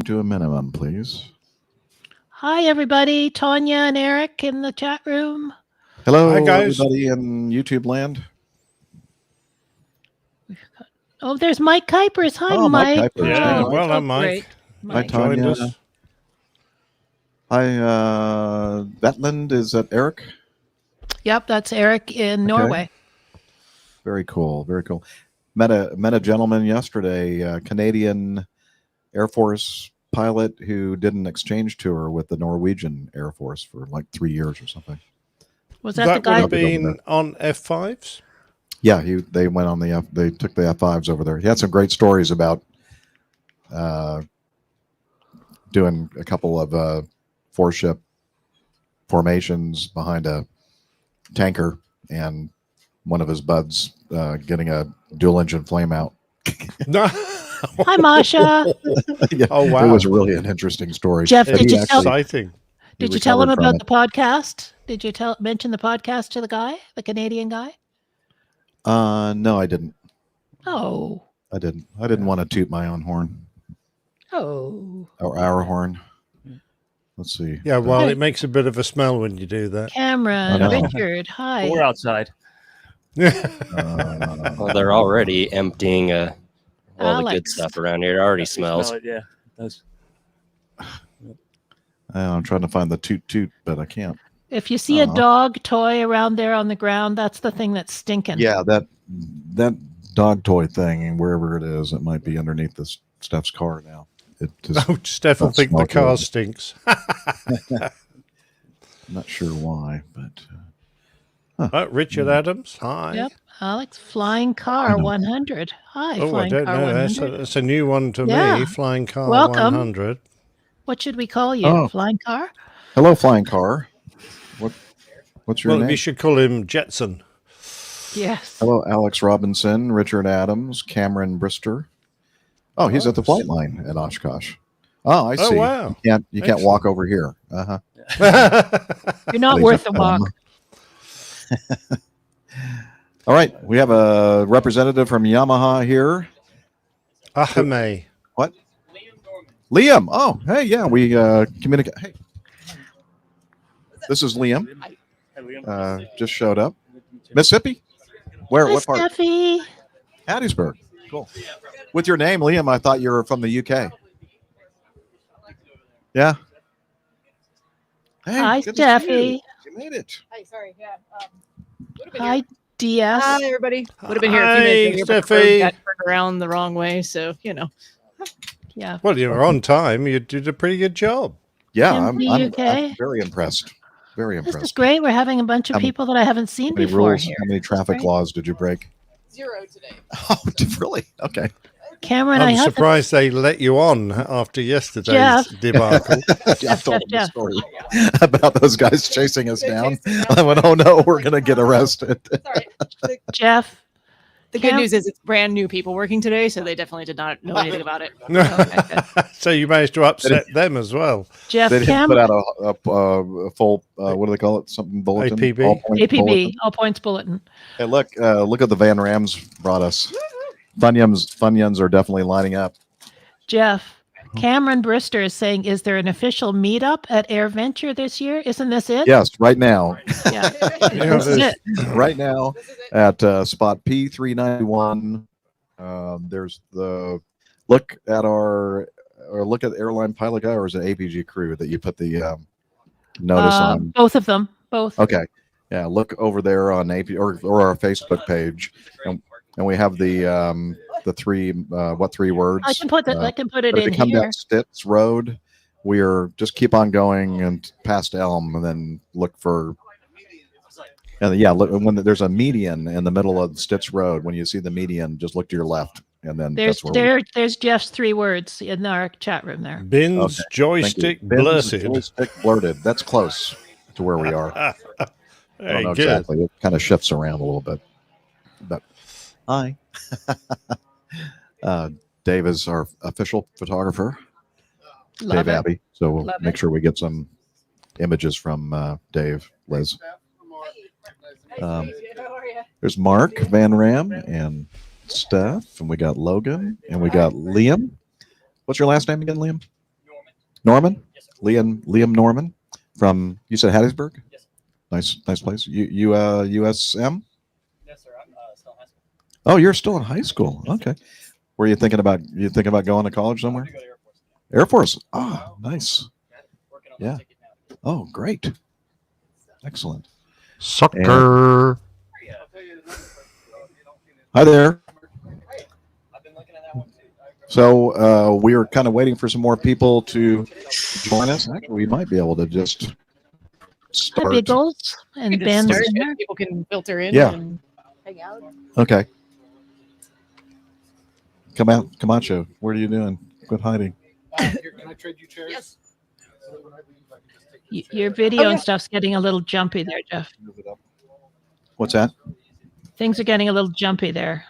to a minimum, please. Hi, everybody. Tanya and Eric in the chat room. Hello, Hi, guys. everybody in YouTube land. Oh, there's Mike Kuipers. Hi, Oh, Mike Mike. Kuipers. Yeah, Hey, well, I'm Mike. Great. Hi, Joined Tanya. us. Hi, Vetland. Is that Eric? Yep, that's Eric in Norway. Very cool. Very cool. Met a gentleman yesterday, Canadian Air Force pilot who did an exchange tour with the Norwegian Air Force for like 3 years or something. Was that the That would guy? have been on F5s? Yeah, they went on they took the F5s over there. He had some great stories about doing a couple of four-ship formations behind a tanker and one of his buds getting a dual-engine flame out. No. Hi, Masha. Yeah, Oh, wow. It was really an interesting story. Jeff, And did he you tell? Exciting. Did you tell him recovered about from the podcast? Did you mention the podcast to the guy, the Canadian guy? No, I didn't. Oh. I didn't want to toot my own horn Oh. or our horn. Let's see. Yeah, well, Hey. it makes a bit of a smell when you do that. I Cameron, know. Richard, hi. We're outside. Well, they're already emptying all the good Alex. stuff around here. It already We smells. smell it, yeah. It does. I'm trying to find the toot, but I can't. If you see a dog toy around there on the ground, that's the thing that's stinking. Yeah, that dog toy thing, and wherever it is, it might be underneath this Steph's car now. It just, Oh, Steph will That think the smell car good. stinks. I'm not sure why, but Richard Adams, hi. Yep. Alex, Flying Car 100. Hi, Oh, I Flying don't Car know. 100. That's a new one to Yeah. me. Flying Car Welcome. 100. What should we call you? Oh. Flying Car? hello, flying car. What's your Well, name? we should call him Jetson. Yes. Hello, Alex Robinson, Richard Adams, Cameron Brister. Oh, he's at the flight line at Oshkosh. Oh, I see. Oh, wow. You can't Excellent. walk over here. Uh-huh. You're not Please worth the walk. All right, we have a representative from Yamaha here. Ahame. What? Liam. Oh, hey, yeah, we communicate. Hey, this is Liam. Just showed up. Mississippi? Where? Hi, What part? Steffi. Hattiesburg. Cool. With your name, Liam, I thought you were from the UK. Yeah. Hey, Hi, good to see you. Steffi. You made it. Hi, sorry. Yeah. Hi, DS. Hi, everybody. Would have been here a few Hi, minutes earlier, but the road Steffi. got turned around the wrong way, so you know. Yeah. Well, you were on time. You did a pretty good job. Yeah, Tim I'm from the UK. very impressed. Very This is impressed. great. We're having a bunch of How many- people that I haven't seen How many before rules? here. How many traffic great. laws did you break? 0 today. Oh, really? Okay. Cameron, I I'm have surprised they let you on after yesterday's Jeff. debacle. I told him the Jeff. story about those guys chasing us down. I went, oh no, we're going to get arrested. Sorry. Jeff. The good Cam- news is it's brand new people working today, so they definitely did not know anything about it. So you managed to upset them as well. Jeff They didn't Cam. put out a full, what do they call it? Something bulletin? APB. All-point APB, bulletin. All Points Bulletin. Hey, look at the Van Rams brought us. Funyuns are definitely lining up. Jeff. Cameron Brister is saying, is there an official meetup at AirVenture this year? Isn't this it? Yes, right now. Yeah. Yeah, This is it. Right now at spot P391. There's the look at airline pilot guy, or is it APG crew that you put the notice on? Both of them. Both. Okay, yeah, look over there on AP or our Facebook page, and we have the three three words? I can put that. I can put it But if in you come here. down Stitz Road, we are just keep on going and past Elm, and then look for. And yeah, look when there's a median in the middle of Stitz Road. When you see the median, just look to your left, and then There's that's where there's Jeff's 3 words in our chat room there. Bins, Okay, joystick, Bins, blurted. joystick blurted. That's close to where we are. I Very don't know good. exactly. It kind of shifts around a little bit. But hi, Dave is our official photographer. Love Dave it. Abbey. So we'll Love make it. sure we get some images from Dave, Liz. How are you? There's Mark Van Ram and Steph, and we got Logan, and we got Liam. What's your last name again, Liam? Norman, Liam Norman from, you said Hattiesburg? Nice place. USM? Yes, sir. I'm still in high school. Oh, you're still in high school. Okay. Were you thinking about going to college somewhere? I'm gonna go to Air Force. Air Force. Ah, nice. Working on Yeah. the ticket now. Oh, great. Excellent. Sucker. Hi there. I've been looking at that one too. So we are kind of waiting for some more people to join us. Actually, we might be able to just Hi, start. Biggles We and can just Ben. start is it. there. People can filter in Yeah. and hang out. Okay. Camacho, what are you doing? Quit hiding. Here, can I trade you chairs? Yes. Your video Oh, yeah. and stuff's getting a little jumpy there, Jeff. What's that? Things are getting a little jumpy there.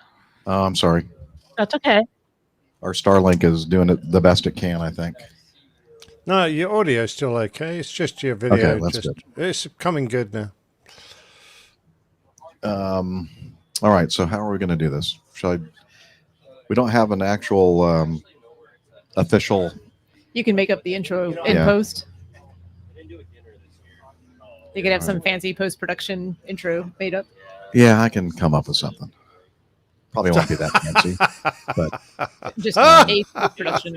Oh, I'm sorry. That's okay. Our Starlink is doing it the best it can, I think. No, your audio's still okay. It's just your video. Okay, that's good. It's coming good now. All right. So how are we going to do this? We don't have an actual official. You can make up the intro in Yeah. post. You could have some fancy post production intro made up. Yeah, I can come up with something. Probably won't be that fancy. But Just Ah! a post production.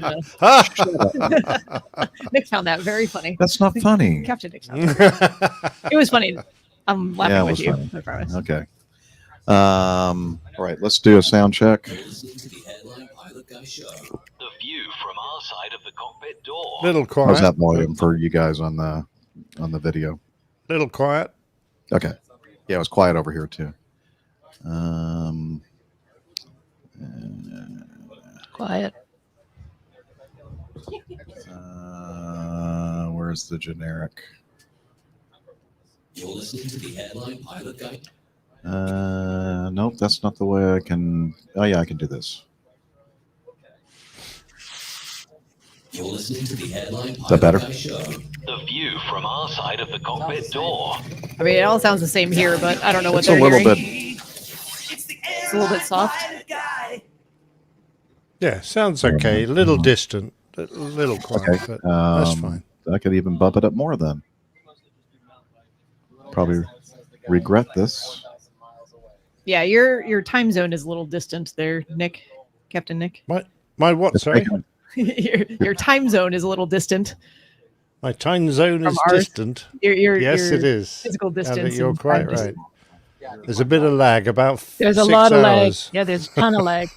Nick found that very funny. that's not funny. Captain Nick found it. It was funny. I'm laughing Yeah, it with was you. funny. I promise. Okay. All right. Let's do a sound check. The view from our side of the cockpit door. Little How's quiet. that volume for you guys on the video? Little quiet. Okay. Yeah, it was quiet over here too. Quiet. Where's the generic? You're listening to the Airline Pilot Guide. Nope, that's not the way I can. Oh yeah, I can do this. You're listening to the Airline that Pilot better? Guide show. The view from our side of the cockpit door. I mean, it all sounds the same here, but I don't know what It's they're a little hearing. bit. It's a little bit soft. Yeah, sounds okay. A little distant. A little quiet, Okay. but that's fine. I could even bump it up more then. Probably regret this. Yeah, your time zone is a little distant there, Nick. Captain Nick. My what, sorry? your time zone is a little distant. My time zone From is ours. distant. Your Yes, it is. physical I distance. think you're and quite time right. distance. There's a bit of lag, about There's a 6 lot of lag. hours. Yeah, there's a ton of lag.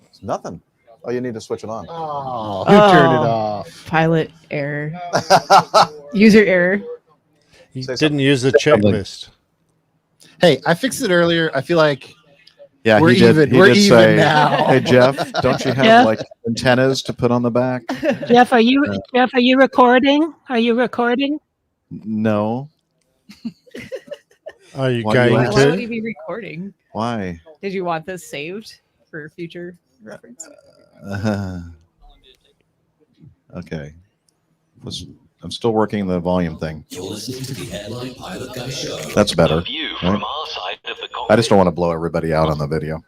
It's nothing. Oh, you need to switch it on. Oh, who turned it off? Pilot error. User error. You Say didn't use the something. checklist. Hey, I fixed it earlier. I feel like Yeah, we're he did. even. He We're did even say, now. "Hey Jeff, don't you have Jeff? like antennas to put on the back?" Jeff, are you recording? Are you recording? No. Are you Why going you Why ask? would he to? be recording? Why? Did you want this saved for future reference? Okay. I'm still working the volume thing. You're listening to the Airline Pilot Guide show. That's better. The view right? from our side of the cockpit. I just don't want to blow everybody out on the video.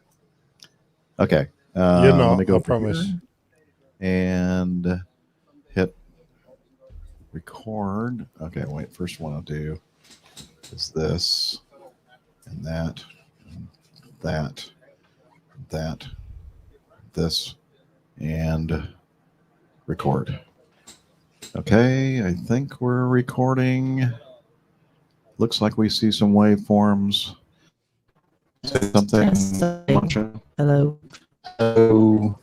Okay. You're Let not, me go I over promise. here and hit record. Okay, wait. First one I'll do is this and that, and that, that, this, and record. Okay, I think we're recording. Looks like we see some waveforms. Say something. Macho. Hello. Oh,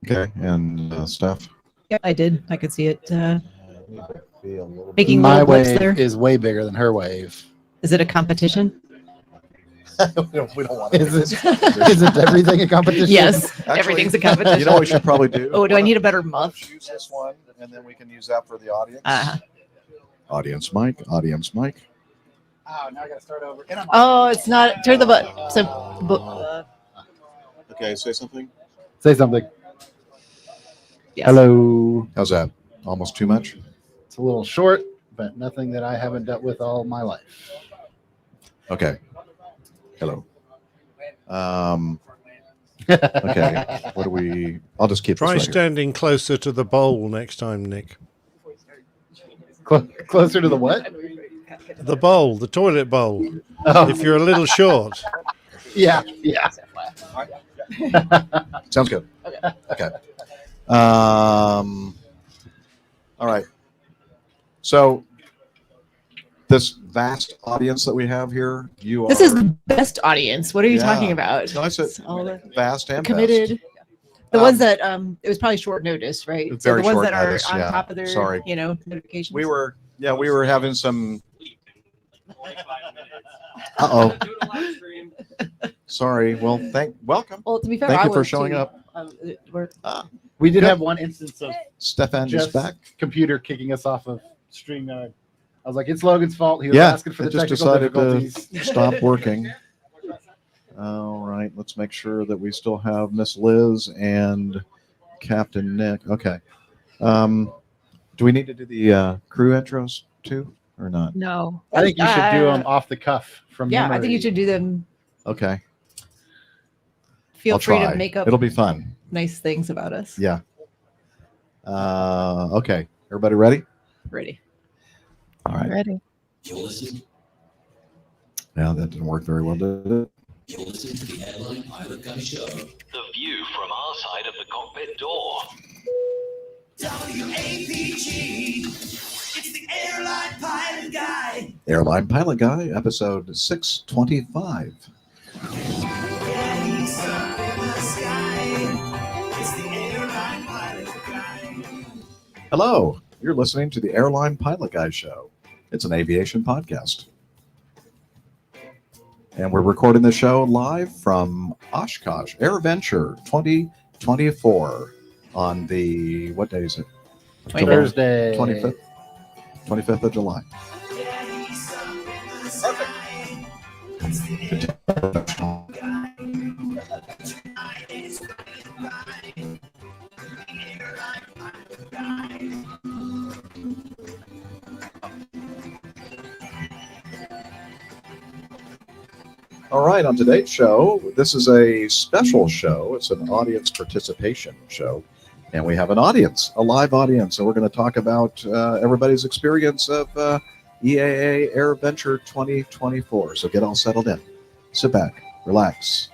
okay, and stuff. Yep, I did. I could see it. Be a little bit- Making My little blips wave there. is way bigger than her wave. Is it a competition? we don't want Is it? Is it everything a competition? Yes. Actually, Everything's a competition. You know what we should probably do? Oh, do I need a better muff? Use this one, and then we can use that for the audience. Uh-huh. Audience mic. Audience mic. Oh, now I got to start over. Oh, it's not. Turn the button. So, Okay, say something. Say something. yes. Hello. How's that? Almost too much? It's a little short, but nothing that I haven't dealt with all my life. Okay. Hello. Okay. What do we? I'll just keep Try this right here. standing closer to the bowl next time, Nick. Closer to the what? The bowl, the toilet bowl. Oh, If you're a little short. yeah. Sounds good. Okay. All right. So this vast audience that we have here, you This are is the best audience. What are you Yeah. talking about? No, I said It's all the vast and committed. best. The ones that it was probably short notice, right? So Very the ones short that are notice, on yeah. top of their Sorry. notifications. We were having some. Uh-oh. Sorry. Well, welcome. Well, to be fair, Thank I you for was showing too. up. We're- We did Good. have one instance of Stefan is Jeff's back. computer kicking us off of StreamYard. I was like, it's Logan's fault. He was Yeah, asking for it the just technical decided to difficulties. stop working. All right, let's make sure that we still have Miss Liz and Captain Nick. Okay. Do we need to do the crew intros too, or not? No. I think you should do them off the cuff from yeah, memory. I think you should do them. Okay. Feel I'll free try. to make up It'll be fun. nice things about us. Yeah. Okay. Everybody ready? Ready. All right. Ready. You're listening. Now that didn't work very well, did it? You're listening to the Airline Pilot Guy Show. The view from our side of the cockpit door. WAPG. It's the Airline Pilot Guy. Airline Pilot Guy, episode 625. Yeah, he's up in the sky. It's the Airline Pilot Guy. Hello, you're listening to the Airline Pilot Guy Show. It's an aviation podcast. And we're recording the show live from Oshkosh, AirVenture 2024 on the, what day is it? Thursday. 25th of July. Yeah, he's up in the sky. It's the Airline Tonight is running by. The Airline Pilot Guy. All right, on today's show, this is a special show. It's an audience participation show. And we have an audience, a live audience. And we're going to talk about everybody's experience of EAA AirVenture 2024. So get all settled in. Sit back, relax.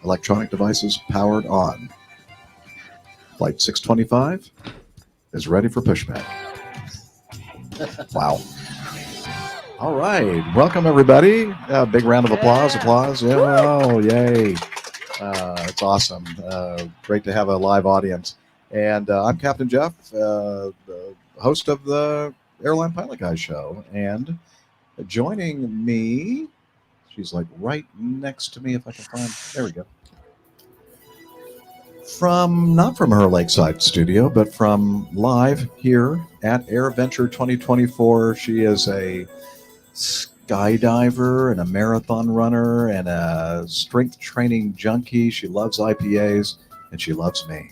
Electronic devices powered on. Flight 625 is ready for pushback. Wow. All right. Welcome, everybody. Big round of applause. Applause. Yeah. Oh, yay. It's awesome. Great to have a live audience. And I'm Captain Jeff, the host of the Airline Pilot Guy Show. And joining me, she's like right next to me, if I can find. There we go. Not from her lakeside studio, but from live here at AirVenture 2024. She is a skydiver and a marathon runner and a strength training junkie. She loves IPAs and she loves me.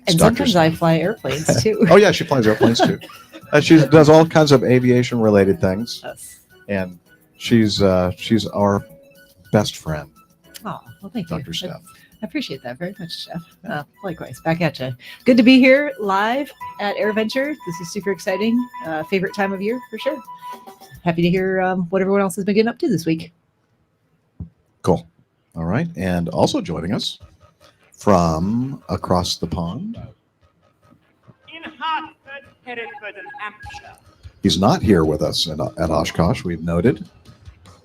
It's And Dr. sometimes I fly airplanes too. Oh yeah, she flies airplanes too. She does all kinds of aviation related things, Yes. and she's our best friend, Oh, well, thank you. Dr. Steph. I appreciate that very much, Jeff. Likewise, back at you. Good to be here live at AirVenture. This is super exciting. Favorite time of year for sure. Happy to hear what everyone else has been getting up to this week. Cool. All right, and also joining us from across the pond. In Hartford, Hereford, and Hampshire. He's not here with us at Oshkosh. We've noted.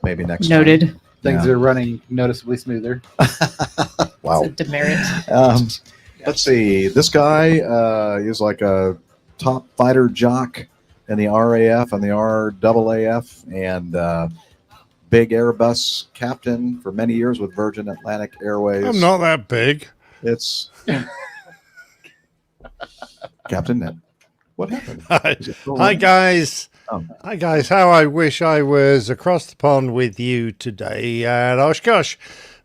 Maybe next time. Noted. Things Yeah. are running noticeably smoother. Wow. It's a demerit. Let's see. This guy is like a top fighter jock in the RAF and the RAAF, and big Airbus captain for many years with Virgin Atlantic Airways. I'm not that big. It's Captain Ned. What happened? Hi, Is it still hi running? guys. Oh. Hi guys. How I wish I was across the pond with you today at Oshkosh.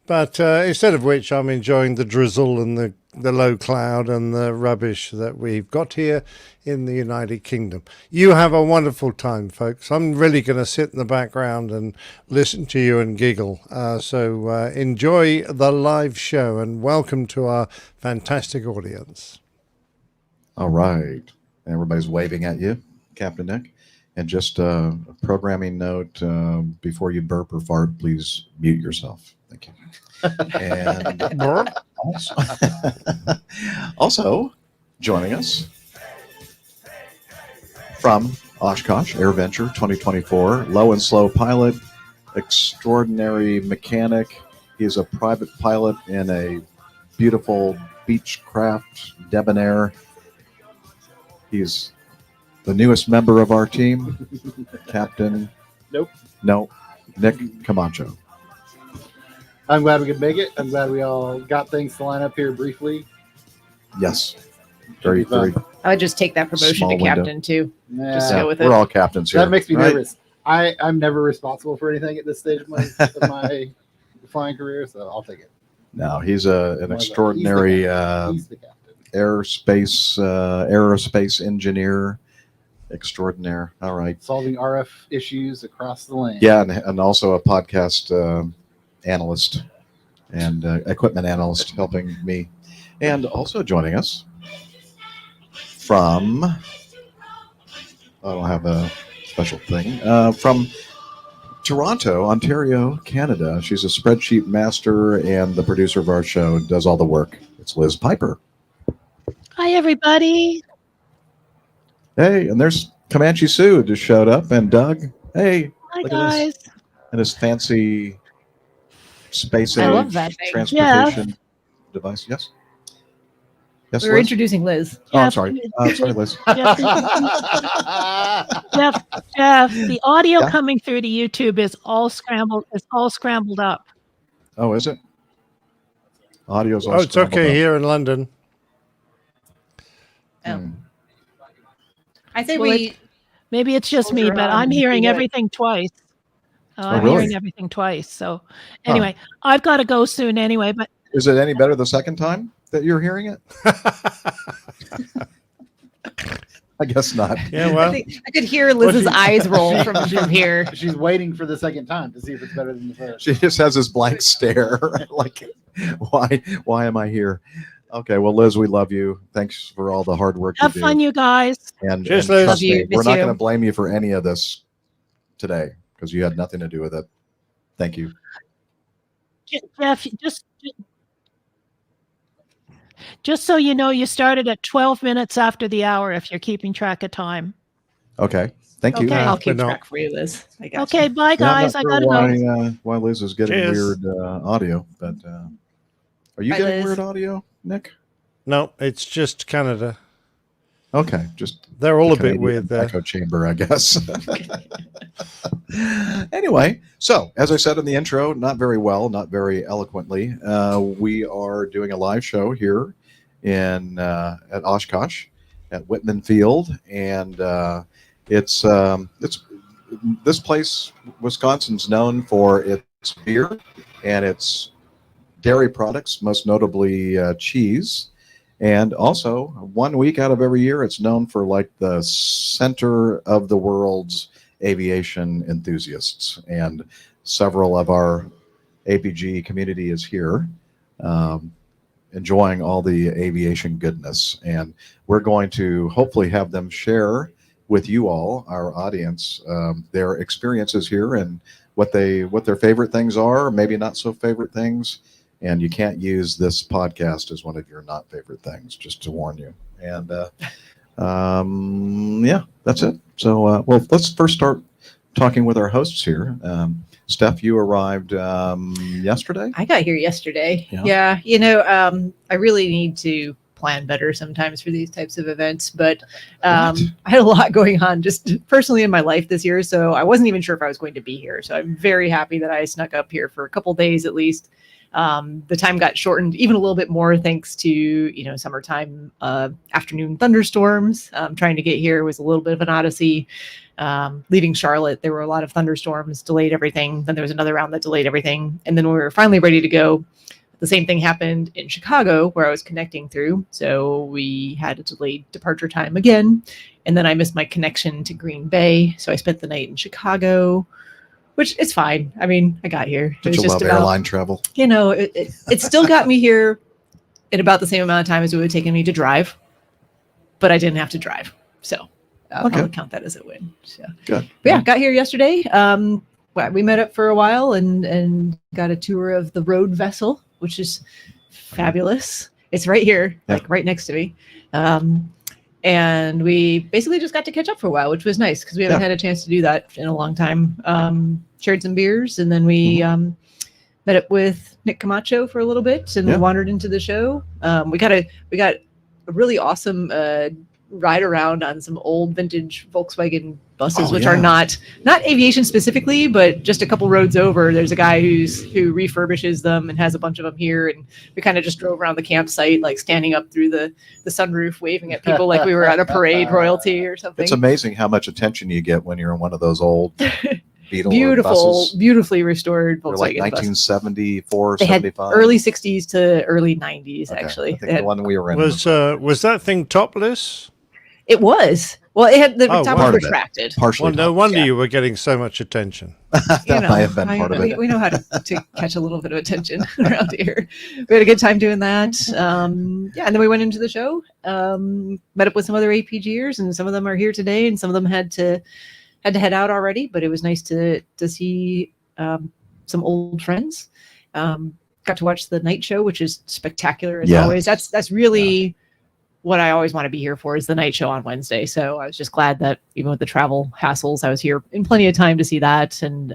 But instead of which, I'm enjoying the drizzle and the low cloud and the rubbish that we've got here in the United Kingdom. You have a wonderful time, folks. I'm really going to sit in the background and listen to you and giggle. So enjoy the live show and welcome to our fantastic audience. All right. Everybody's waving at you, Captain Nick. And just a programming note, before you burp or fart, please mute yourself. Thank you. And also joining us from Oshkosh, AirVenture 2024, low and slow pilot, extraordinary mechanic. He's a private pilot in a beautiful Beechcraft Debonair. He's the newest member of our team, Captain. Nope. No, Nick Camacho. I'm glad we could make it. I'm glad we all got things to line up here briefly. Yes. Very, very. I would just take that promotion Small to window. captain too. Nah, Just go with it. We're all captains here. that makes me right? nervous. I'm never responsible for anything at this stage of my flying career, so I'll take it. No, he's an extraordinary He's the captain. aerospace engineer extraordinaire. All right. Solving RF issues across the land. Yeah, and also a podcast analyst and equipment analyst helping me. And also joining us from, I don't have a special thing, from Toronto, Ontario, Canada. She's a spreadsheet master and the producer of our show, does all the work. It's Liz Piper. Hi, everybody. Hey, and there's Comanche Sue just showed up, and Doug. Hey, Hi, look at this. guys. And his fancy space I love age that thing. transportation device. Yes. Yes, We were Liz? introducing Liz. Oh, I'm Jeff, sorry. Sorry, Liz. Jeff, the audio Yeah? coming through to YouTube is all scrambled. It's all scrambled up. Oh, is it? Audio's all Oh, it's scrambled okay up. here in London. Hmm. I say Well, we. Maybe it's just me, Hold but on, I'm do hearing it. everything twice. I'm really? hearing everything twice. So anyway, I've got to go soon anyway, but Is it any better the second time that you're hearing it? I guess not. Yeah, I well, think I could hear Liz's she- eyes roll from here. She's waiting for the second time to see if it's better than the first. She just has this blank stare, like, why am I here? Okay, well, Liz, we love you. Thanks for all the hard work have you fun, do. you guys. And Cheers, and Liz. trust Love you. me, we're Miss not you. going to blame you for any of this today because you had nothing to do with it. Thank you. Jeff, just so you know, you started at 12 minutes after the hour if you're keeping track of time. Okay, thank you. Okay. I'll we're keep not. track for you, Liz. I got Okay, bye, Yeah, I'm guys. not I sure gotta go. why Liz is getting Cheers. weird audio, but are you Bye, getting Liz. weird audio, Nick? no, it's just Canada. Okay, just They're all a bit Canadian weird there. echo chamber, I guess. Anyway, so as I said in the intro, not very well, not very eloquently, we are doing a live show here in at Oshkosh at Whitman Field, and it's this place, Wisconsin's known for its beer and its dairy products, most notably cheese. And also, 1 week out of every year, it's known for like the center of the world's aviation enthusiasts. And several of our APG community is here, enjoying all the aviation goodness. And we're going to hopefully have them share with you all, our audience, their experiences here and what their favorite things are, maybe not so favorite things. And you can't use this podcast as one of your not favorite things, just to warn you. And yeah, that's it. So, well, let's first start talking with our hosts here. Steph, you arrived yesterday. I got here yesterday. Yeah. Yeah. I really need to plan better sometimes for these types of events, but I had a lot going on just personally in my life this year. So I wasn't even sure if I was going to be here. So I'm very happy that I snuck up here for a couple days at least. The time got shortened even a little bit more thanks to summertime afternoon thunderstorms. Trying to get here was a little bit of an odyssey. Leaving Charlotte, there were a lot of thunderstorms, delayed everything. Then there was another round that delayed everything, and then when we were finally ready to go, the same thing happened in Chicago where I was connecting through. So we had a delayed departure time again. And then I missed my connection to Green Bay. So I spent the night in Chicago, which is fine. I mean, I got here. Did you love airline travel? It still got me here in about the same amount of time as it would have taken me to drive, but I didn't have to drive. So I'll probably count that as a win. So Good. But yeah, got here yesterday. We met up for a while and got a tour of the road vessel, which is fabulous. It's right here, like right next to me. And we basically just got to catch up for a while, which was nice because we haven't had a chance to do that in a long time. Shared some beers, and then we met up with Nick Camacho for a little bit and wandered into the show. We got a really awesome ride around on some old vintage Volkswagen buses, which are not aviation specifically, but just a couple roads over. There's a guy who refurbishes them and has a bunch of them here. And we kind of just drove around the campsite, like standing up through the sunroof, waving at people like we were at a parade royalty or something. It's amazing how much attention you get when you're in one of those old Beetle buses. Beautifully restored Volkswagen like 1974, they 75. Had early 60s to early 90s, actually. I think the one we were in was that thing topless? It was. Well, it had the top part was of it. retracted. Partially. Well, no wonder you were getting so much attention. That might have been part of it. We know how to catch a little bit of attention around here. We had a good time doing that. And then we went into the show, met up with some other APGers, and some of them are here today, and some of them had to head out already. But it was nice to see some old friends. Got to watch the night show, which is spectacular as always. That's really what I always want to be here for, is the night show on Wednesday. So I was just glad that even with the travel hassles, I was here in plenty of time to see that. And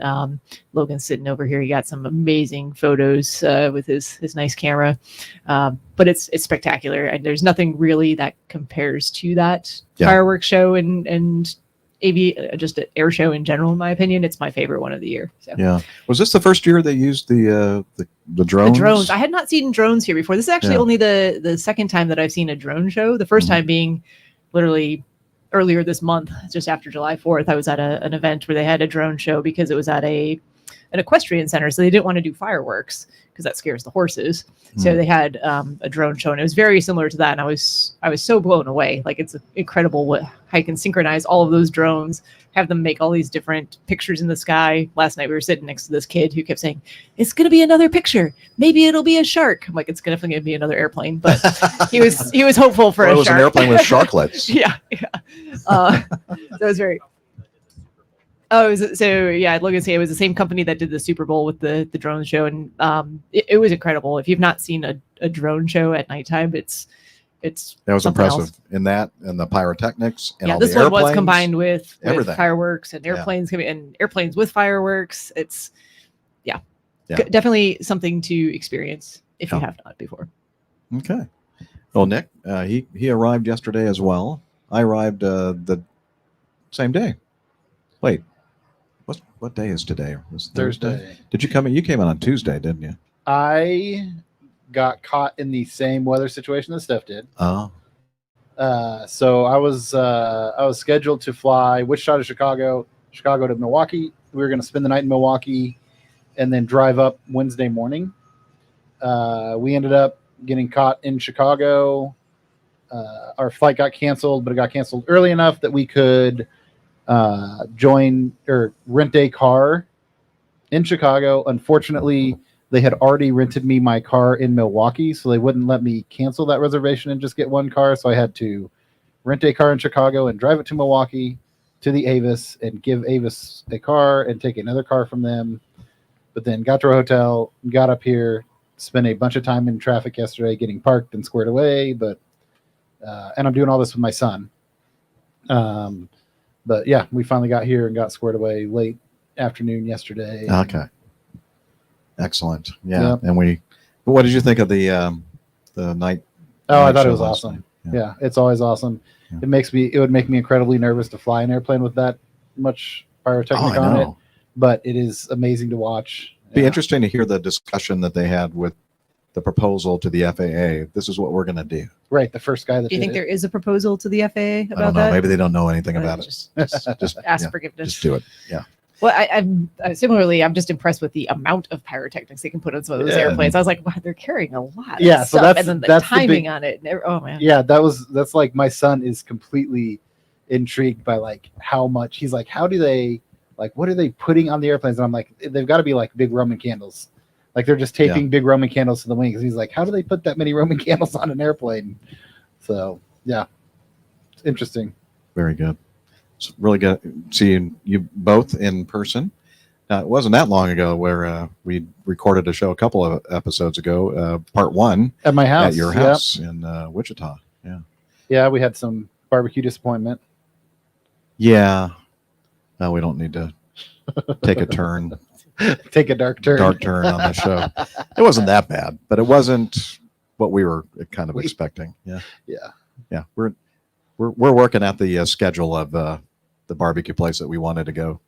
Logan's sitting over here. He got some amazing photos with his nice camera. But it's spectacular. And there's nothing really that compares to that fireworks show and just an air show in general, in my opinion. It's my favorite one of the year. So. Yeah. Was this the first year they used the drones? The drones. I had not seen drones here before. This is actually only the second time that I've seen a drone show. The first time being literally earlier this month, just after July 4th. I was at an event where they had a drone show because it was at an equestrian center. So they didn't want to do fireworks because that scares the horses. So they had a drone show, and it was very similar to that. And I was so blown away. Like, it's incredible how you can synchronize all of those drones, have them make all these different pictures in the sky. Last night we were sitting next to this kid who kept saying, "It's going to be another picture. Maybe it'll be a shark." I'm like, "It's definitely going to be another airplane." But he was hopeful for it a was shark. an airplane with sharklets. That was very. Logan said it was the same company that did the Super Bowl with the drone show, and it was incredible. If you've not seen a drone show at nighttime, that was impressive. Else. In that and the pyrotechnics and all this the one airplanes, was combined with everything. fireworks and airplanes and airplanes with fireworks. It's definitely something to experience if you have not before. Okay. Well, Nick, he arrived yesterday as well. I arrived the same day. Wait. What day is today? Was Thursday. Did you come in? You came in on Tuesday, didn't you? I got caught in the same weather situation that Steph did. Oh. So I was scheduled to fly Wichita to Chicago to Milwaukee. We were going to spend the night in Milwaukee and then drive up Wednesday morning. We ended up getting caught in Chicago. Our flight got canceled, but it got canceled early enough that we could join or rent a car in Chicago. Unfortunately, they had already rented me my car in Milwaukee, so they wouldn't let me cancel that reservation and just get one car. So I had to rent a car in Chicago and drive it to Milwaukee to the Avis and give Avis a car and take another car from them. But then got to our hotel, got up here, spent a bunch of time in traffic yesterday getting parked and squared away. But and I'm doing all this with my son. But yeah, we finally got here and got squared away late afternoon yesterday. Okay. Excellent. Yeah. Yep. And what did you think of the night? Oh, I thought it was awesome. Yeah, it's always awesome. Yeah. It would make me incredibly nervous to fly an airplane with that much pyrotechnic on it, but it is amazing to watch. Be interesting to hear the discussion that they had with the proposal to the FAA. This is what we're going to do. Right, the first guy that Do you did think it. there is a proposal to the FAA I about don't know. that? Maybe they don't know anything Or about it. just ask yeah, forgiveness. Just do it. Yeah. Well, I'm similarly, I'm just impressed with the amount of pyrotechnics they can put on some of those Yeah. airplanes. I was like, wow, they're carrying a lot. Yeah, of so stuff. that's- and then the that's the timing big- on it. Oh man. Yeah, that's like my son is completely intrigued by like how much he's like, how do they like what are they putting on the airplanes? And I'm like, they've got to be like big Roman candles. Like they're just taping big Roman candles to the wings. He's like, how do they put that many Roman candles on an airplane? So yeah, it's interesting. Very good. It's really good seeing you both in person. It wasn't that long ago where we recorded a show a couple of episodes ago, part one At my house, at your yep. house in Wichita. Yeah. Yeah, we had some barbecue disappointment. Yeah. No, we don't need to take a turn, Take a dark turn. on the show. It wasn't that bad, but it wasn't what we were kind of expecting. Yeah. Yeah. Yeah. We're working at the schedule of the barbecue place that we wanted to go.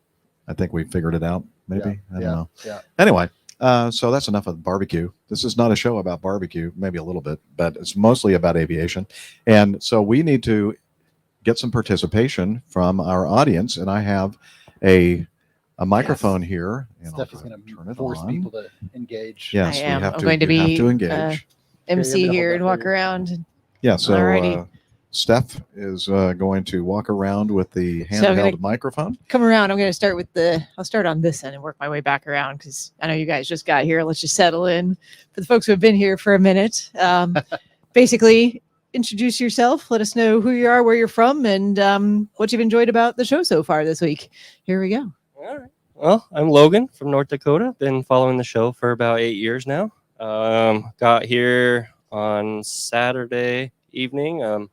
I think we figured it out. Maybe. I don't know. Yeah. Anyway, so that's enough of barbecue. This is not a show about barbecue, maybe a little bit, but it's mostly about aviation. And so we need to get some participation from our audience. And I have a microphone here. And Steph I'll is going turn to it force on. people to engage. Yes, I am. we have I'm to. going to you have be, to engage. MC hold here that and for walk you. around. Yeah. So Alrighty. Steph is going to walk around with the So I'm handheld gonna- microphone. Come around. I'm going to start with I'll start on this end and work my way back around because I know you guys just got here. Let's just settle in. For the folks who have been here for a minute, basically introduce yourself. Let us know who you are, where you're from, and what you've enjoyed about the show so far this week. Here we go. All right. Well, I'm Logan from North Dakota. Been following the show for about 8 years now. Got here on Saturday evening.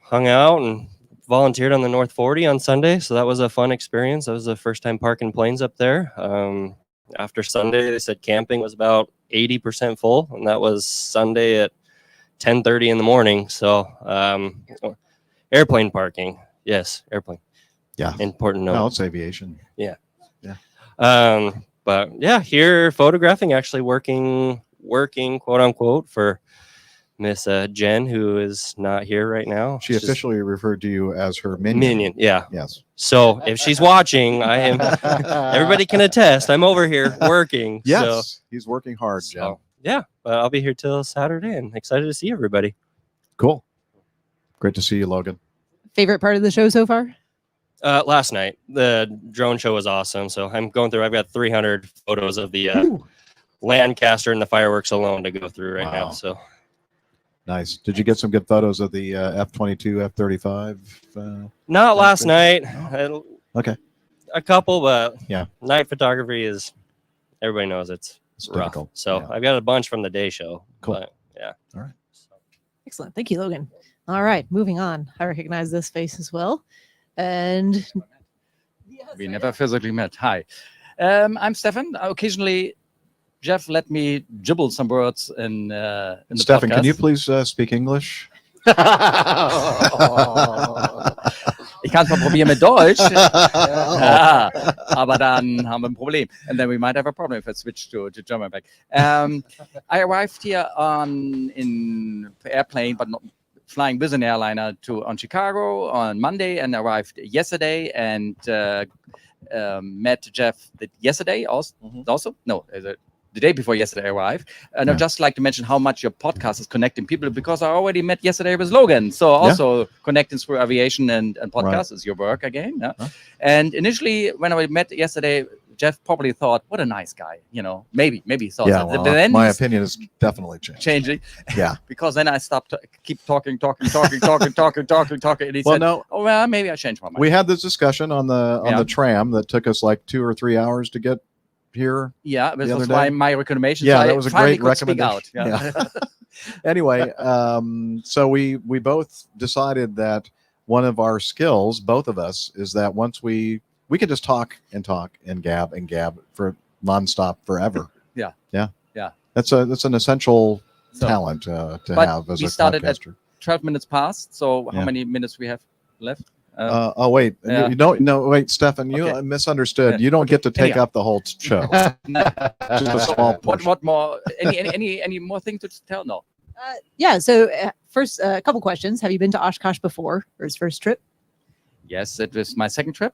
Hung out and volunteered on the North 40 on Sunday, so that was a fun experience. That was the first time parking planes up there. After Sunday, they said camping was about 80% full, and that was Sunday at 10:30 in the morning. So airplane parking, yes, airplane. Yeah. Important note. No, it's aviation. But yeah, here photographing, actually working quote unquote for Miss Jen, who is not here right now. She She's officially referred to you as her minion. minion. Yeah. Yes. So if she's watching, I am. Everybody can attest. I'm over here working. Yes. He's working hard, Jen. So yeah, but I'll be here till Saturday, and excited to see everybody. Cool. Great to see you, Logan. Favorite part of the show so far? Last night, the drone show was awesome. So I'm going through. I've got 300 photos of the Lancaster and the fireworks alone to go through right now. Wow. So Nice. Did you get some good photos of the F-22, F-35? not last night. Okay. A couple, but Yeah. night photography is. Everybody knows it's It's rough. difficult. So Yeah. I've got a bunch from the day show. Cool. But, yeah. All right. Excellent. Thank you, Logan. All right, moving on. I recognize this face as well. And We never physically met. Hi, I'm Stefan. Occasionally, Jeff let me jibble some words in the Stefan, podcast. can you please speak English? Ich kann es mal probieren mit Deutsch. Ja, aber dann haben wir ein Problem. And then we might have a problem if I switch to German back. I arrived here in airplane, but not flying with an airliner on Chicago on Monday, and arrived yesterday and met Jeff yesterday also. No, the day before yesterday I arrived. And Yeah. I'd just like to mention how much your podcast is connecting people, because I already met yesterday with Logan. So also connecting through aviation and podcasts is your work again. Yeah? Huh? And initially, when I met yesterday, Jeff probably thought, what a nice guy, maybe he thought Yeah, that. well, But then my he's opinion has definitely changed. changing. Yeah. Because then I stopped, keep talking. And he Well, said, no, oh, well, maybe I changed my mind. we had this discussion on the tram that took us like 2 or 3 hours to get here. Yeah, this the was other why day. my recommendation. Yeah, so that I was a finally great could speak out. recommendation. Yeah. Anyway, so we both decided that one of our skills, both of us, is that once we could just talk and gab for nonstop forever. Yeah. That's an essential So, talent to but have as we a started at podcaster. 12 minutes past. So how Yeah. many minutes we have left? Oh wait, Yeah. you don't. No, wait, Stefan, you Okay. misunderstood. You don't get to take Anyhow. up the whole show. Just a small What portion. what more? Any more thing to tell? No. Yeah. So first, a couple questions. Have you been to Oshkosh before, or his first trip? Yes, it was my second trip,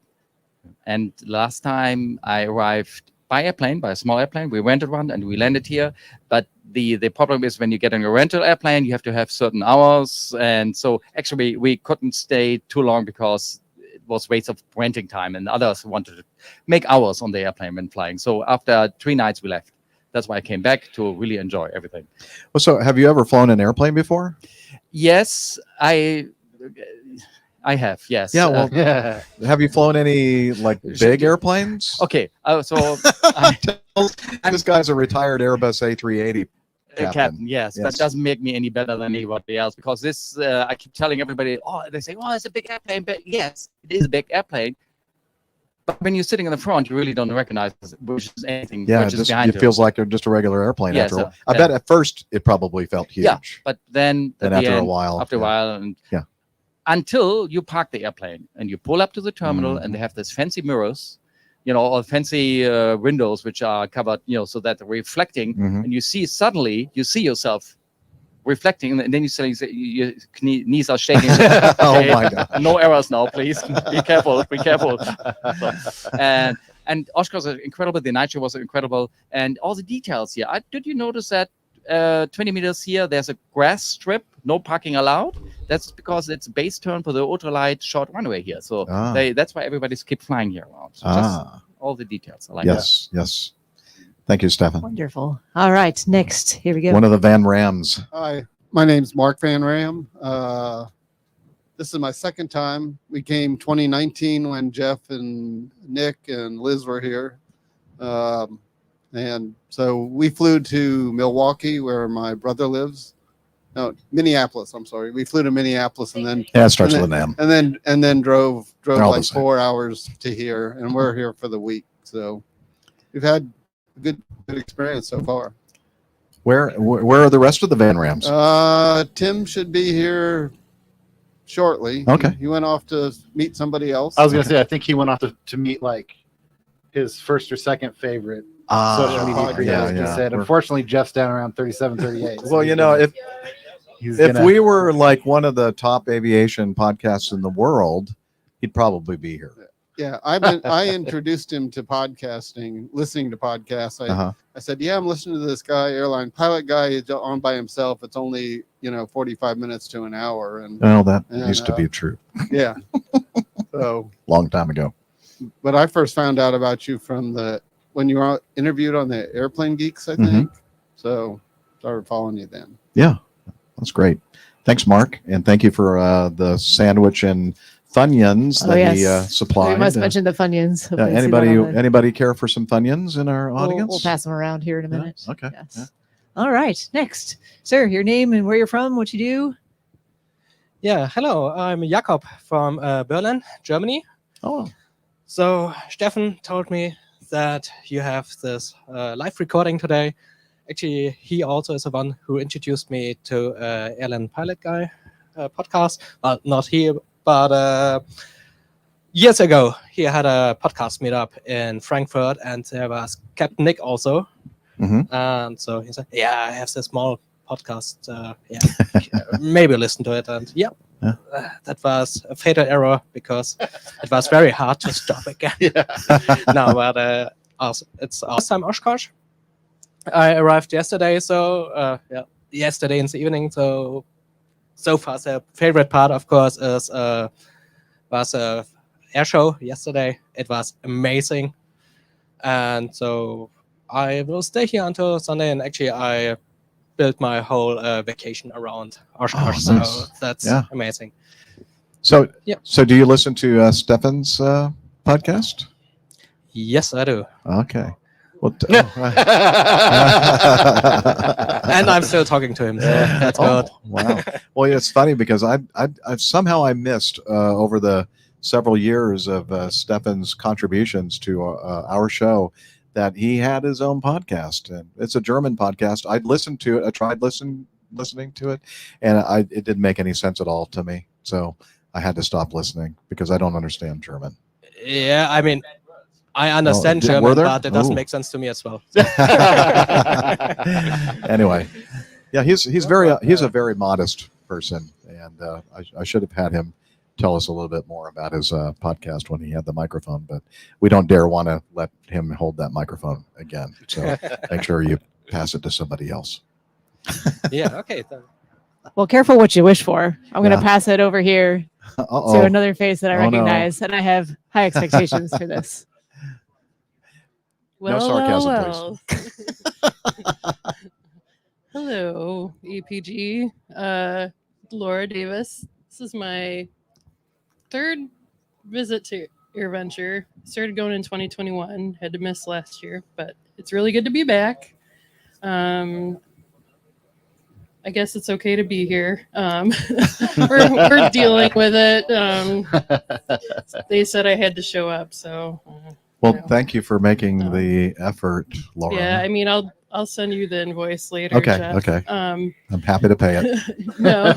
and last time I arrived by airplane, by a small airplane. We rented one and we landed here. But the problem is when you get on a rental airplane, you have to have certain hours, and so actually we couldn't stay too long because it was waste of renting time, and others wanted to make hours on the airplane when flying. So after 3 nights, we left. That's why I came back to really enjoy everything. Well, so have you ever flown an airplane before? Yes, I have. Yes. Yeah. Well, Yeah. have you flown any like big airplanes? Okay. So This guy's a retired Airbus A380 captain. captain. Yes, Yes. that doesn't make me any better than anybody else because this. I keep telling everybody. Oh, they say, "Oh, it's a big airplane," but yes, it is a big airplane. But when you're sitting in the front, you really don't recognize which is anything. Yeah, which is just, behind it you. feels like just a regular airplane Yeah, after a so- while. I yeah. bet at first it probably felt huge. Yeah, but then at the after a end, while, after a yeah. while, and Yeah. until you park the airplane and you pull up to the terminal, and they have this fancy mirrors, or fancy windows which are covered, so that they're reflecting, Mhm. and you see suddenly you see yourself reflecting, and then you suddenly say your knees are shaking. Oh Okay, my God. no errors now, please. Be careful. Be careful. And Oshkosh was incredible. The night show was incredible, and all the details here. Did you notice that 20 meters here, there's a grass strip, no parking allowed? That's because it's base turn for the ultralight short runway here. So Ah. that's why everybody's keep flying here around. So just all the details. I like that. Yes, yes. Thank you, Stefan. Wonderful. All right. Next, here we go. One of the Van Rams. Hi, my name's Mark Van Ram. This is my second time. We came 2019 when Jeff and Nick and Liz were here. And so we flew to Milwaukee, where my brother lives. No, Minneapolis. I'm sorry. We flew to Minneapolis and then Yeah, it starts and with then, an M. and then drove They're all the like same. 4 hours to here, and we're here for the week. So we've had a good experience so far. Where are the rest of the Van Rams? Tim should be here shortly. Okay. He went off to meet somebody else. I was gonna say, I think he went off to meet like his first or second favorite social media creators. yeah, He yeah. said, We're- unfortunately, Jeff's down around 37, 38. Well, if he's if gonna- we were like one of the top aviation podcasts in the world, he'd probably be here. Yeah, I introduced him to podcasting, listening to podcasts. I said, yeah, I'm listening to this guy, airline pilot guy. He's on by himself. It's only 45 minutes to an hour, and Well, that and, used to be true. yeah. So, Long time ago. but I first found out about you from when you were interviewed on the Airplane Geeks, I think. So started following you then. Yeah, that's great. Thanks, Mark, and thank you for the sandwich and Funyuns Oh, that yes. he supplied. We must mention the Funyuns. Hopefully see that anybody on the- anybody care for some Funyuns in our audience? We'll pass them around here in a Yeah, minute. okay, Yes. yeah. All right. Next, sir, your name and where you're from, what you do. Yeah, hello. I'm Jakob from Berlin, Germany. Oh. So Stefan told me that you have this live recording today. Actually, he also is the one who introduced me to Airline Pilot Guy podcast. Well, not he, but years ago, he had a podcast meetup in Frankfurt, and there was Captain Nick also. And so he said, yeah, I have this small podcast. Maybe listen to it. And that was a fatal error because it was very hard to stop again. No, but it's awesome. Oshkosh. I arrived yesterday, so yesterday in the evening. So far, the favorite part, of course, was a air show yesterday. It was amazing, and so I will stay here until Sunday. And actually, I built my whole vacation around Oshkosh. Oh, nice. So that's Yeah. amazing. So, Yeah. so do you listen to Stefan's podcast? Yes, I do. Okay. Well, And I'm still talking to him. So that's good. Wow. Well, it's funny because I've somehow I missed over the several years of Stefan's contributions to our show that he had his own podcast, and it's a German podcast. I'd listened to it. I tried listening to it, and it didn't make any sense at all to me. So I had to stop listening because I don't understand German. Yeah, I mean, I understand were German, there? but it doesn't Ooh. make sense to me as well. Anyway, yeah, he's a very modest person, and I should have had him tell us a little bit more about his podcast when he had the microphone, but we don't dare want to let him hold that microphone again. So make sure you pass it to somebody else. Yeah, okay. Well, careful what you wish for. I'm going Yeah. to pass it over here Uh-oh. to another face that I Oh, no. recognize, and I have high expectations for this. No sarcasm, Hello, APG. Laura Davis. This is my third visit to AirVenture. Started going in 2021. Had to miss last year, but it's really good to be back. I guess it's okay to be here. We're dealing with it. They said I had to show up, so. Well, thank you for making the effort, Laura. Yeah, I mean, I'll send you the invoice later. Okay, Jeff. okay. I'm happy to pay it. No,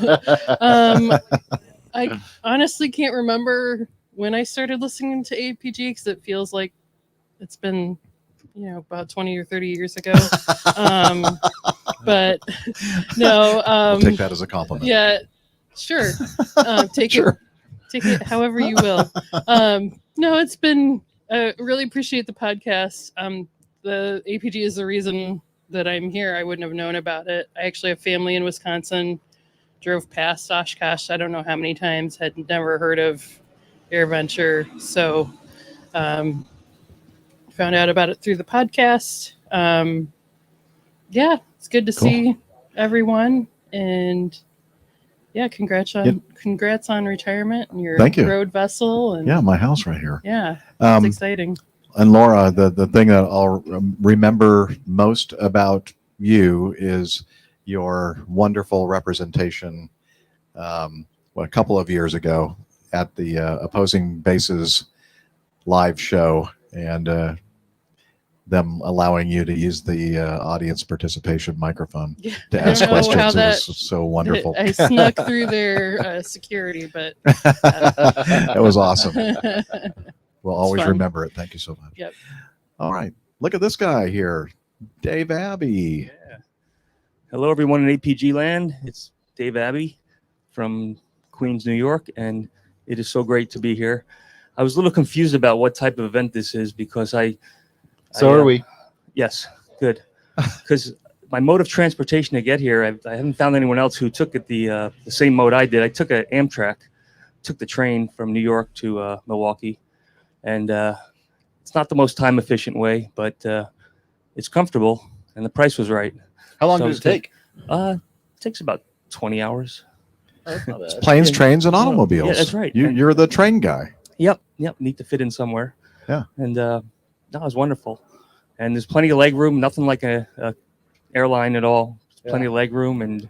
I honestly can't remember when I started listening to APG because it feels like it's been, about 20 or 30 years ago. But no, I'll take that as a compliment. Yeah, sure. Take it however you will. No, it's been. I really appreciate the podcast. The APG is the reason that I'm here. I wouldn't have known about it. I actually have family in Wisconsin. Drove past Oshkosh I don't know how many times. Had never heard of AirVenture. So found out about it through the podcast. Yeah, it's good to see everyone. And yeah, congrats on retirement and your Thank you. road vessel. And Yeah, my house right here. Yeah, it's exciting. And Laura, the thing that I'll remember most about you is your wonderful representation a couple of years ago at the Opposing Bases live show, and them allowing you to use the audience participation microphone to ask questions. It was so wonderful. I snuck through their security, but that was awesome. We'll always fun. remember it. Thank you so much. Yep. All right. Look at this guy here, Dave Abbey. Hello, everyone in APG land. It's Dave Abbey from Queens, New York, and it is so great to be here. I was a little confused about what type of event this is because So are we. Yes, good. Because my mode of transportation to get here, I haven't found anyone else who took it the same mode I did. I took an Amtrak, took the train from New York to Milwaukee, and it's not the most time efficient way, but it's comfortable and the price was right. How long did it take? It takes about 20 hours. It's planes, trains, and automobiles. Yeah, that's right. You're the train guy. Yep. Need to fit in somewhere. Yeah. And that was wonderful. And there's plenty of leg room. Nothing like a airline at all. There's plenty of leg room, and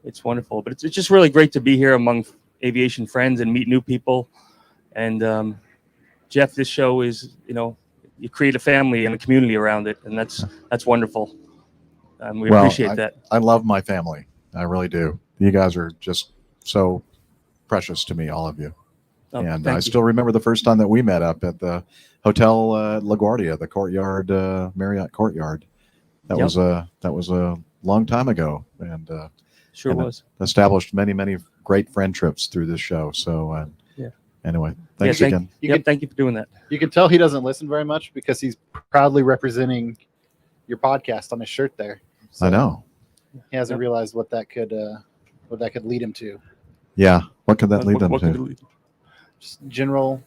it's wonderful. But it's just really great to be here among aviation friends and meet new people. And Jeff, this show is, you create a family and a community around it, and that's wonderful. We appreciate that. I love my family. I really do. You guys are just so precious to me, all of you. Oh, and thank I you. still remember the first time that we met up at the Hotel LaGuardia, the Courtyard, Marriott Courtyard. That was a long time ago, and Sure was. Established many great friendships through this show. So anyway, thanks again. Thank you for doing that. You can tell he doesn't listen very much because he's proudly representing your podcast on his shirt there. I know. He hasn't realized what that could lead him to. Yeah. What could that lead them What to? could it lead? Just general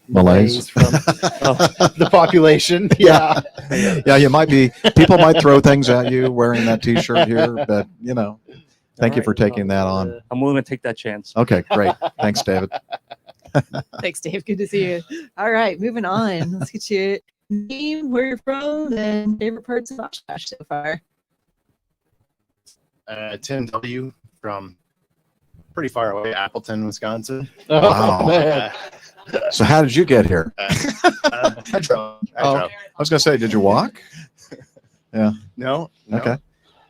Malaise from the population. Yeah. Yeah, people might throw things at you wearing that T-shirt here, but thank you for taking that on. I'm willing to take that chance. Okay, great. Thanks, David. Thanks, Dave. Good to see you. All right, moving on. Let's get you name, where you're from, and favorite parts of Oshkosh so far. Tim W. from pretty far away, Appleton, Wisconsin. Wow. So how did you get here? I drove. I was going to say, did you walk? Yeah. No. Okay.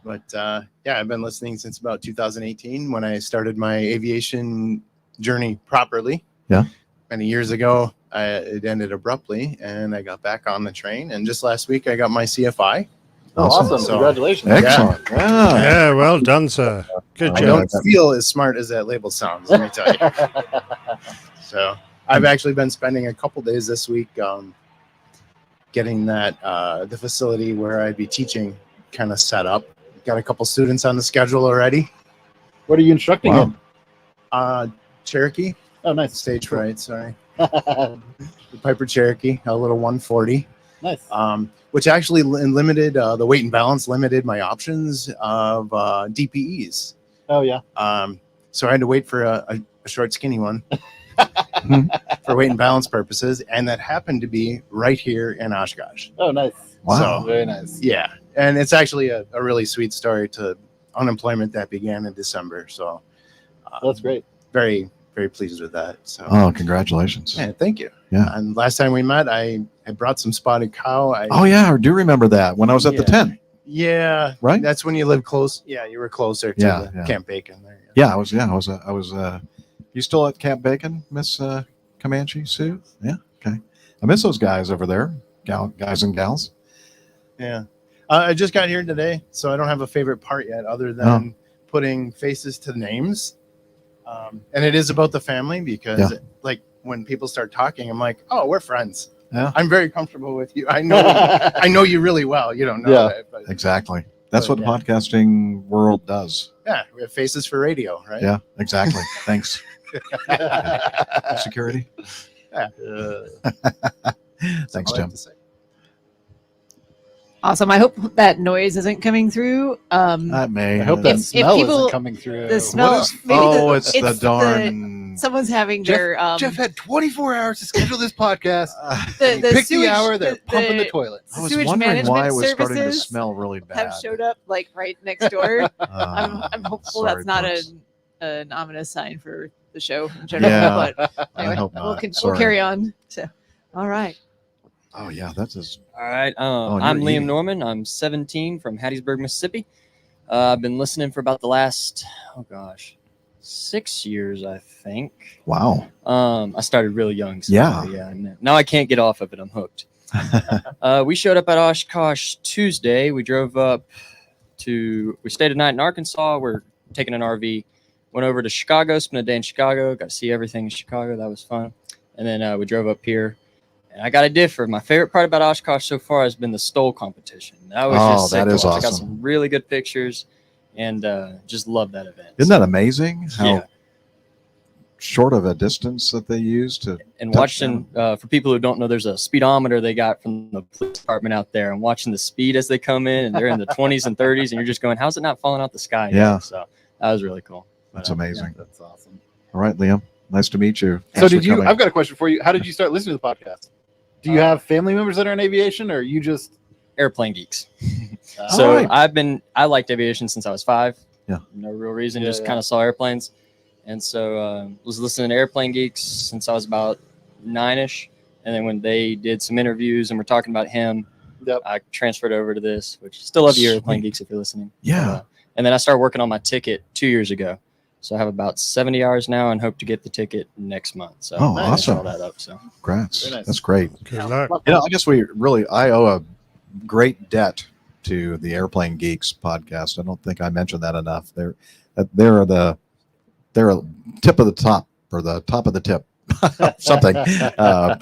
But I've been listening since about 2018 when I started my aviation journey properly. Yeah. Many years ago, it ended abruptly, and I got back on the train. And just last week, I got my CFI. Oh, awesome. So- Congratulations. Excellent. Yeah. Yeah, well done, sir. Good I job. don't feel as smart as that label sounds, let me tell you. So I've actually been spending a couple days this week getting that the facility where I'd be teaching kind of set up. Got a couple students on the schedule already. What are you instructing in? Cherokee. Oh, nice. Stage fright, sorry. The Piper Cherokee, a little 140. Nice. Which actually limited the weight and balance, limited my options of DPEs. Oh, yeah. So I had to wait for a short, skinny one for weight and balance purposes, and that happened to be right here in Oshkosh. Oh, nice. Wow. So, Very nice. yeah, and it's actually a really sweet story to unemployment that began in December. So That's great. Very, very pleased with that. So Oh, congratulations. yeah, thank you. Yeah. And last time we met, I brought some spotted cow. Oh yeah, I do remember that when I was at the tent. Yeah, Right? That's when you live close. Yeah, you were closer to Yeah. Camp Bacon. There. Yeah, I was. You still at Camp Bacon, Miss Comanche Sue? Yeah. Okay. I miss those guys over there, guys and gals. Yeah. I just got here today, so I don't have a favorite part yet other than putting faces to names. And it is about the family because like when people start talking, I'm like, oh, we're friends. Yeah. I'm very comfortable with you. I know I know you really well. You don't know that. But Exactly. That's what yeah. podcasting world does. yeah, we have faces for radio, right? Yeah, exactly. Thanks. Security. Yeah. Thanks, all I have Tim. to say. Awesome. I hope that noise isn't coming through. That may. I hope that If smell people- isn't coming through. The smell. Maybe Oh, it's the darn. someone's having their Jeff had 24 hours to schedule this podcast. the Pick sewage, the hour, they're pumping the the toilets. I was sewage wondering management why it was starting to services smell really bad. have showed up like right next door. Uh, I'm hopeful sorry, that's not folks. an ominous sign for the show in general. Yeah, but anyway, I hope we'll, not. we'll Sorry. carry on. So, all right. Oh yeah, that's his. All right. you're I'm Liam eating. Norman. I'm 17 from Hattiesburg, Mississippi. I've been listening for about the last, 6 years, I think. Wow. I started really young. So Yeah. and now I can't get off of it. I'm hooked. We showed up at Oshkosh Tuesday. We drove up we stayed a night in Arkansas. We're taking an RV. Went over to Chicago, spent a day in Chicago. Got to see everything in Chicago. That was fun. And then we drove up here. And I got a differ. My favorite part about Oshkosh so far has been the stole competition. That was just sick that to is watch. I got awesome. some really good pictures and just love that event. Isn't that amazing? How Yeah. short of a distance that they use to And touch watching, for people who don't know, there's a speedometer they got from the police department out there, and watching the speed as they come in, and they're in the 20s and 30s, and you're just going, how's it not falling out the sky yet? Yeah. So that was really cool. That's amazing. That's awesome. All right, Liam. Nice to meet you. So Thanks did for you? coming. I've got a question for you. How did you start listening to the podcast? Do you have family members that are in aviation, or you just Airplane geeks. All So right. I liked aviation since I was 5. Yeah. No real reason, Yeah, just yeah. kind of saw airplanes. And so was listening to Airplane Geeks since I was about 9-ish. And then when they did some interviews and were talking about him, Yep. I transferred over to this, which still love you, Airplane Sweet. Geeks, if you're listening. Yeah. And then I started working on my ticket 2 years ago. So I have about 70 hours now and hope to get the ticket next month. So Oh, I finished awesome. all that up. So Congrats. Very nice. That's great. Good luck. You know, I guess I owe a great debt to the Airplane Geeks podcast. I don't think I mentioned that enough. They're a tip of the top, or the top of the tip, something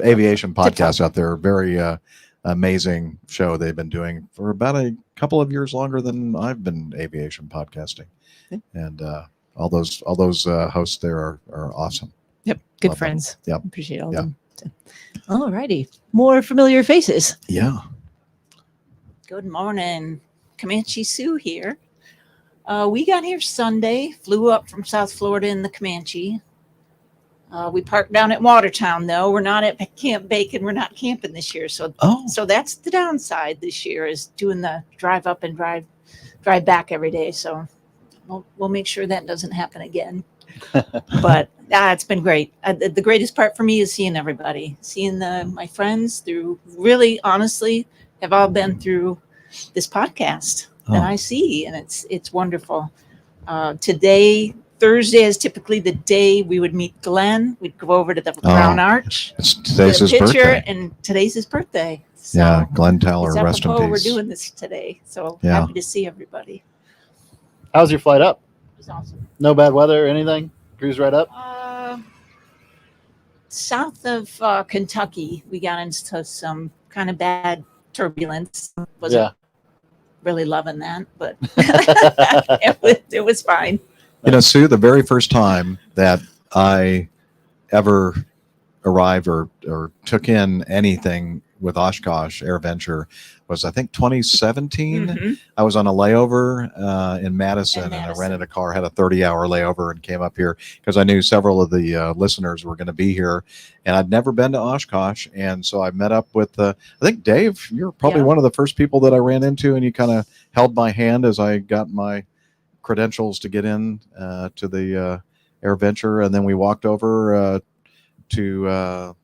aviation podcast out there. Very amazing show they've been doing for about a couple of years longer than I've been aviation podcasting, and all those hosts there are awesome. Yep. Good Love them. friends. Yep. Appreciate all Yeah. of them. So, all righty. More familiar faces. Yeah. Good morning. Comanche Sue here. We got here Sunday, flew up from South Florida in the Comanche. We parked down at Watertown, though. We're not at Camp Bacon. We're not camping this year. So that's the downside this year, is doing the drive up and drive back every day. So we'll make sure that doesn't happen again. But it's been great. The greatest part for me is seeing everybody, seeing my friends through, really honestly, have all been through this podcast that I see, and it's wonderful. Today, Thursday is typically the day we would meet Glenn. We'd go over to the Brown Arch. Today's get a his picture, birthday. and today's his birthday. So Yeah, Glenn Taylor, it's rest in apropos peace. we're doing this today. So Yeah. happy to see everybody. How's your flight up? It was awesome. No bad weather or anything? Cruise right up? South of Kentucky, we got into some kind of bad turbulence. Wasn't really loving that, but it was fine. You know, Sue, the very first time that I ever arrived or took in anything with Oshkosh AirVenture was, I think, 2017. Mhm. I was on a layover in Madison, and I rented a car, had a 30-hour layover, and came up here because I knew several of the listeners were going to be here, and I'd never been to Oshkosh. And so I met up with, I think, Dave, you're probably one of the first people that I ran into, and you kind of held my hand as I got my credentials to get in to the AirVenture, and then we walked over to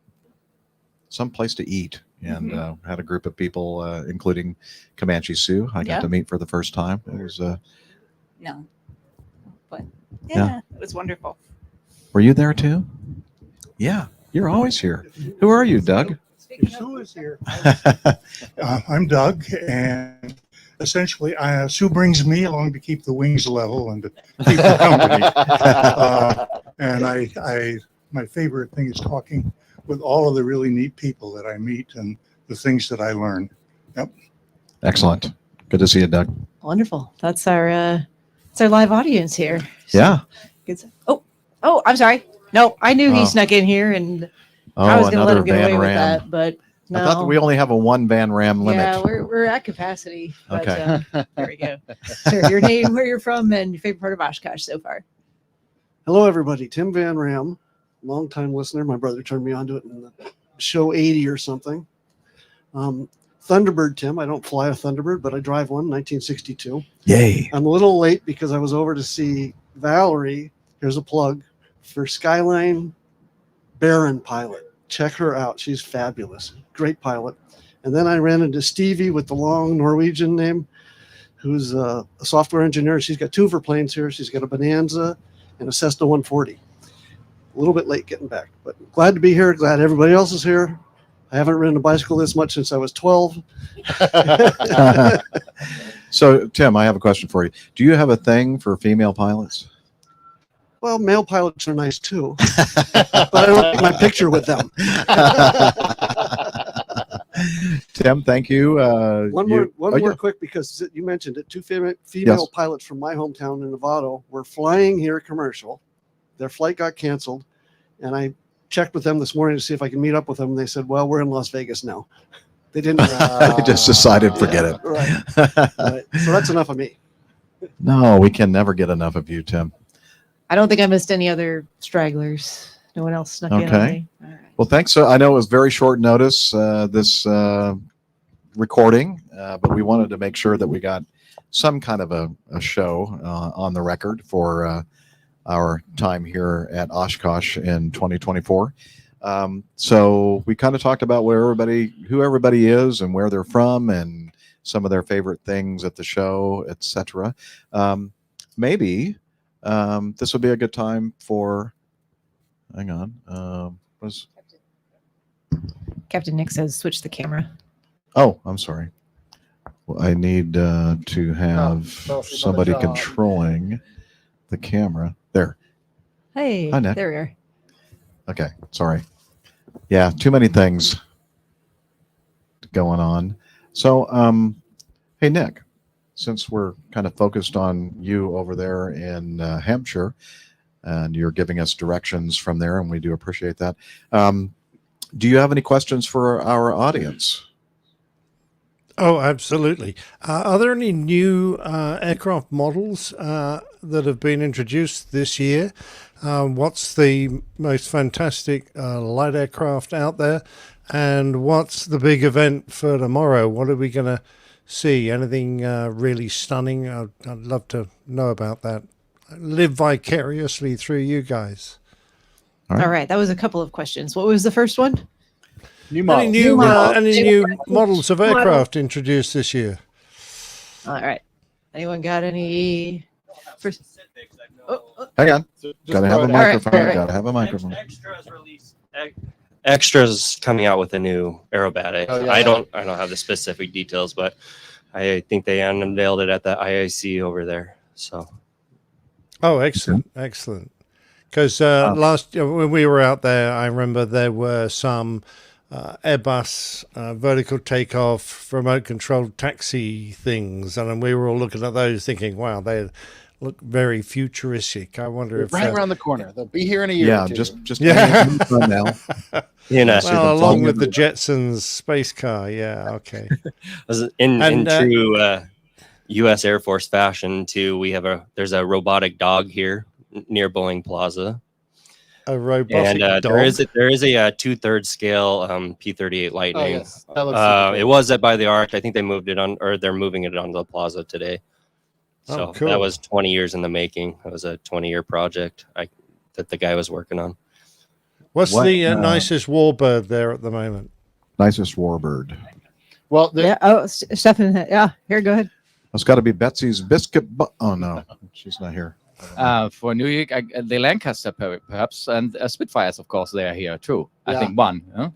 some place to eat, and had a group of people, including Comanche Sue. I got to meet for the first time. It was No, but Yeah. it was wonderful. Were you there too? Yeah, you're always here. Who are you, Doug? Sue is here. I'm Doug, and essentially, Sue brings me along to keep the wings level and to keep the company. And my favorite thing is talking with all of the really neat people that I meet and the things that I learn. Yep. Excellent. Good to see you, Doug. Wonderful. That's our live audience here. Yeah. Good. Oh, I'm sorry. No, I knew Oh. he snuck in here, and Oh, I was going to let another him get away Van with Ram. that, but no. I thought that we only have a one Van Ram limit. Yeah, we're at capacity. But, Okay. there we go. Sir, your name, where you're from, and your favorite part of Oshkosh so far. Hello, everybody. Tim Van Ram, longtime listener. My brother turned me on to it in the show 80 or something. Thunderbird, Tim. I don't fly a Thunderbird, but I drive one, 1962. Yay. I'm a little late because I was over to see Valerie. Here's a plug for Skyline Baron pilot. Check her out. She's fabulous. Great pilot. And then I ran into Stevie with the long Norwegian name, who's a software engineer. She's got two of her planes here. She's got a Bonanza and a Cessna 140. A little bit late getting back, but glad to be here. Glad everybody else is here. I haven't ridden a bicycle this much since I was 12. So, Tim, I have a question for you. Do you have a thing for female pilots? Well, male pilots are nice too, but I don't take my picture with them. Tim, thank you. One more quick, because you mentioned it. Two female Yes. pilots from my hometown in Novato were flying here commercial. Their flight got canceled, and I checked with them this morning to see if I can meet up with them. And they said, "Well, we're in Las Vegas now." They didn't. I just decided, forget it. Right. Right. So that's enough of me. No, we can never get enough of you, Tim. I don't think I missed any other stragglers. No one else snuck in on Okay. me. Well, thanks. So I know it was very short notice, this recording, but we wanted to make sure that we got some kind of a show on the record for our time here at Oshkosh in 2024. So we kind of talked about who everybody is and where they're from and some of their favorite things at the show, etc. Maybe this would be a good time for, hang on, Captain Nick says switch the camera. oh, I'm sorry. Well, I need to have somebody job. controlling the camera. There. Hey, Hi, Nick. there we are. Okay, sorry. Yeah, too many things going on. So, hey, Nick, since we're kind of focused on you over there in Hampshire, and you're giving us directions from there, and we do appreciate that. Do you have any questions for our audience? Oh, absolutely. Are there any new aircraft models that have been introduced this year? What's the most fantastic light aircraft out there? And what's the big event for tomorrow? What are we going to see? Anything really stunning? I'd love to know about that. Live vicariously through you guys. All right, that was a couple of questions. What was the first one? Any new models of aircraft introduced this year? All right. Anyone got any Hang on. Just Gotta throw have a it out. microphone. All right. Gotta have a microphone. Extra's coming out with a new aerobatic. Oh, yeah. I don't have the specific details, but I think they unveiled it at the IIC over there. So Oh, excellent, excellent. Because last when we were out there, I remember there were some Airbus vertical takeoff, remote controlled taxi things, and we were all looking at those, thinking, "Wow, they look very futuristic." I wonder if Right around the corner. They'll be here in a year. Yeah, or two. just Yeah. now. Well, along with the Jetsons space car, yeah, okay. in true U.S. Air Force fashion, too, there's a robotic dog here near Boeing Plaza. A robotic and dog. there is a 2/3 scale P-38 Lightning. Oh, yes. That looks super cool. It was at by the Arch. I think they moved it on, or they're moving it on the Plaza today. So cool. that was 20 years in the making. That was a 20-year project that the guy was working on. What's the nicest warbird there at the moment? Nicest warbird. Well, yeah. Oh, Stefan. Yeah. Here, go ahead. It's got to be Betsy's biscuit. Oh no, she's not here. For New York, the Lancaster perhaps, and Spitfires, of course, they are here too. Yeah. I think one. Huh?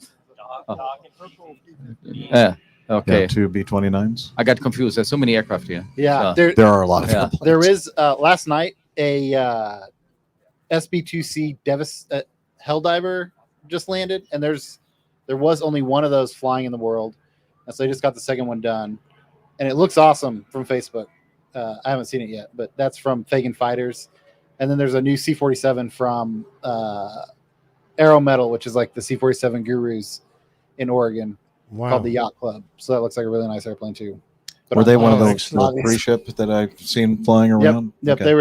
Yeah. Okay. Yeah, 2 B-29s. I got confused. There's so many aircraft here. Yeah, So- There are a lot of Yeah. There is last night a SB-2C Helldiver just landed, and there was only one of those flying in the world, and so they just got the second one done, and it looks awesome from Facebook. I haven't seen it yet, but that's from Fagan Fighters, and then there's a new C-47 from Aero Metal, which is like the C-47 gurus in Oregon, called the Yacht Club. So that looks like a really nice airplane too. But Were they one of those excellent. free ship that I've seen flying around? Yep. Okay. They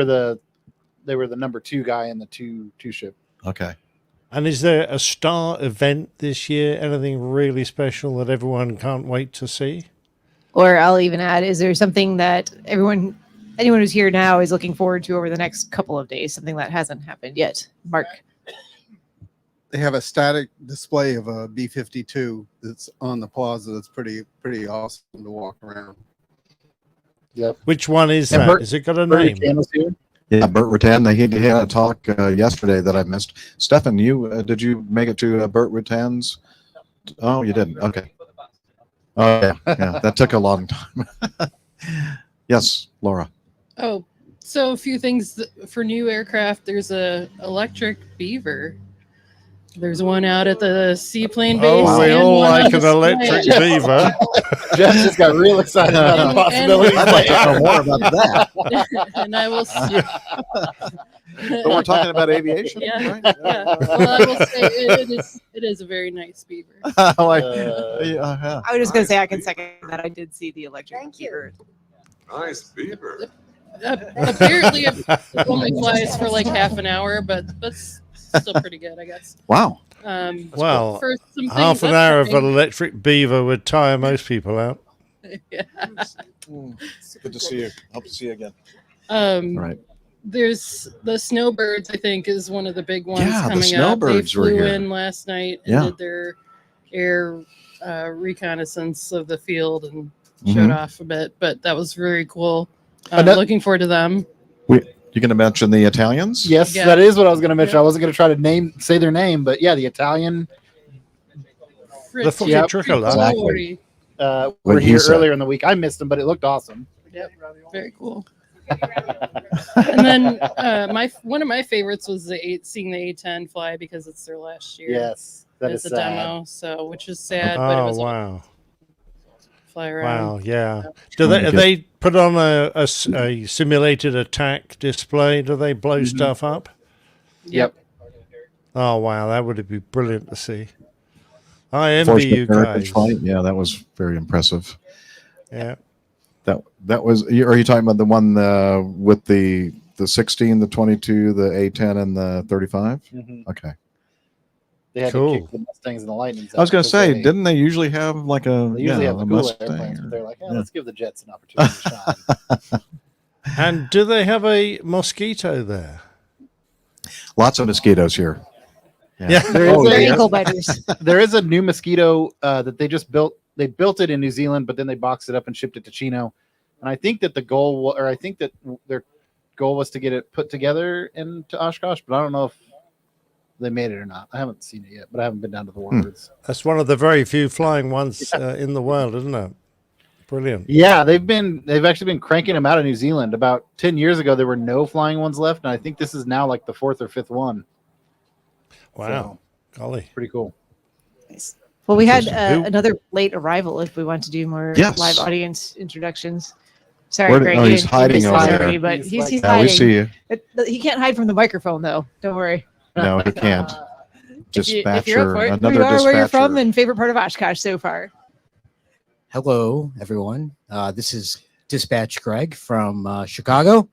were the number 2 guy in the two ship. Okay. And is there a star event this year? Anything really special that everyone can't wait to see? Or I'll even add, is there something that anyone who's here now is looking forward to over the next couple of days? Something that hasn't happened yet. Mark. They have a static display of a B-52 that's on the plaza. That's pretty awesome to walk around. Yep. Which one is And that? Bert- Is it got a Bert name? Rattan was here. Yeah, Bert Rattan. He had a talk yesterday that I missed. Stefan, did you make it to Bert Rattan's? Oh, you didn't. Okay. Oh yeah. That took a long time. Yes, Laura. Oh, so a few things for new aircraft. There's a electric Beaver. There's one out at the seaplane base. Oh, we and all one like on an the electric site. Beaver. Jeff just got real excited about the possibilities. I'd like to know more about that. And I will say, But we're talking about aviation, yeah, right? yeah. Well, I will say it is a very nice Beaver. yeah. I was just going to say I can second that. I did see the electric Beaver. Nice Beaver. Apparently, it only flies for like half an hour, but that's still pretty good, I guess. Wow. Well, for some half things an hour of an upcoming- electric Beaver would tire most people out. Yeah. Good to see you. Hope to see you again. Right. There's the snowbirds. I think is one of the big ones Yeah, the coming up. They snowbirds were flew here. in last night and Yeah. did their air reconnaissance of the field and showed Mhm. off a bit. But that was very cool. Looking forward to them. You going to mention the Italians? Yes, Yeah. that is what I was going to mention. I wasn't going to try to say their name, but yeah, the Italian. The fucking Yep. tricolor. Exactly. We're What he here said. earlier in the week. I missed them, but it looked awesome. Yep, very cool. And then one of my favorites was seeing the A10 fly because it's their last year. Yes, that it's is a sad. demo, so which is sad, but it Oh was wow! fly around. Wow, yeah. Do they put on a simulated attack display? Do they blow stuff up? Yep. Oh wow, that would be brilliant to see. I envy Fortunate you Heritage guys. Flight. Yeah, that was very impressive. Yeah. That was. Are you talking about the one with the 16, the 22, the A10, and the 35? Mhm. Okay. They had Cool. to kick the Mustangs and the Lightnings. I was going to out say, because didn't they usually have like a they usually have the a cool Mustang airplanes, or- but they're like, yeah. let's give the Jets an opportunity to shine. And do they have a mosquito there? Lots of mosquitoes here. Yeah. There is Oh, a- yeah. Ankle biters. There is a new mosquito that they just built. They built it in New Zealand, but then they boxed it up and shipped it to Chino. And I think that the goal, I think that they're goal was to get it put together into Oshkosh, but I don't know if they made it or not. I haven't seen it yet, but I haven't been down to the Warbirds. That's one of the very few flying ones in the world, isn't it? Brilliant. Yeah, they've actually been cranking them out of New Zealand. About 10 years ago, there were no flying ones left, and I think this is now like the 4th or 5th one. Wow, golly, pretty cool. Well, we had Who- another late arrival. If we want to do more Yes. live audience introductions. Sorry, Where did- Greg. oh, you he's didn't hiding miss this over there. already, but he's Yeah, we hiding. see you. He can't hide from the microphone, though. Don't worry. No, he can't. If you're up Dispatcher, for it, another who you are, where you're from, dispatcher. and favorite part of Oshkosh so far. Hello, everyone. This is Dispatch Greg from Chicago.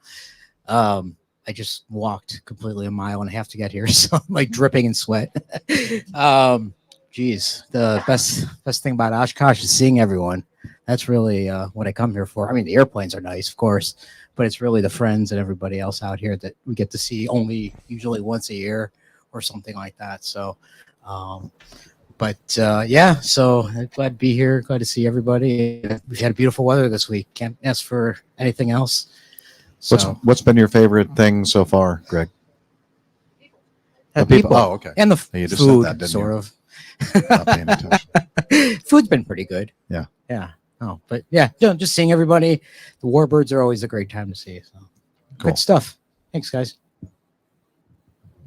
I just walked completely 1.5 miles to get here, so I'm like dripping in sweat. Geez, the best thing about Oshkosh is seeing everyone. That's really what I come here for. I mean, the airplanes are nice, of course, but it's really the friends and everybody else out here that we get to see usually once a year or something like that. So, yeah, so I'm glad to be here. Glad to see everybody. We've had beautiful weather this week. Can't ask for anything else. So, What's been your favorite thing so far, Greg? The people. Oh, okay. And the You just said food, that, didn't sort you? of. Not paying attention. Food's been pretty good. Yeah. Yeah. Oh, but yeah, just seeing everybody. The Warbirds are always a great time to see. So Cool. good stuff. Thanks, guys.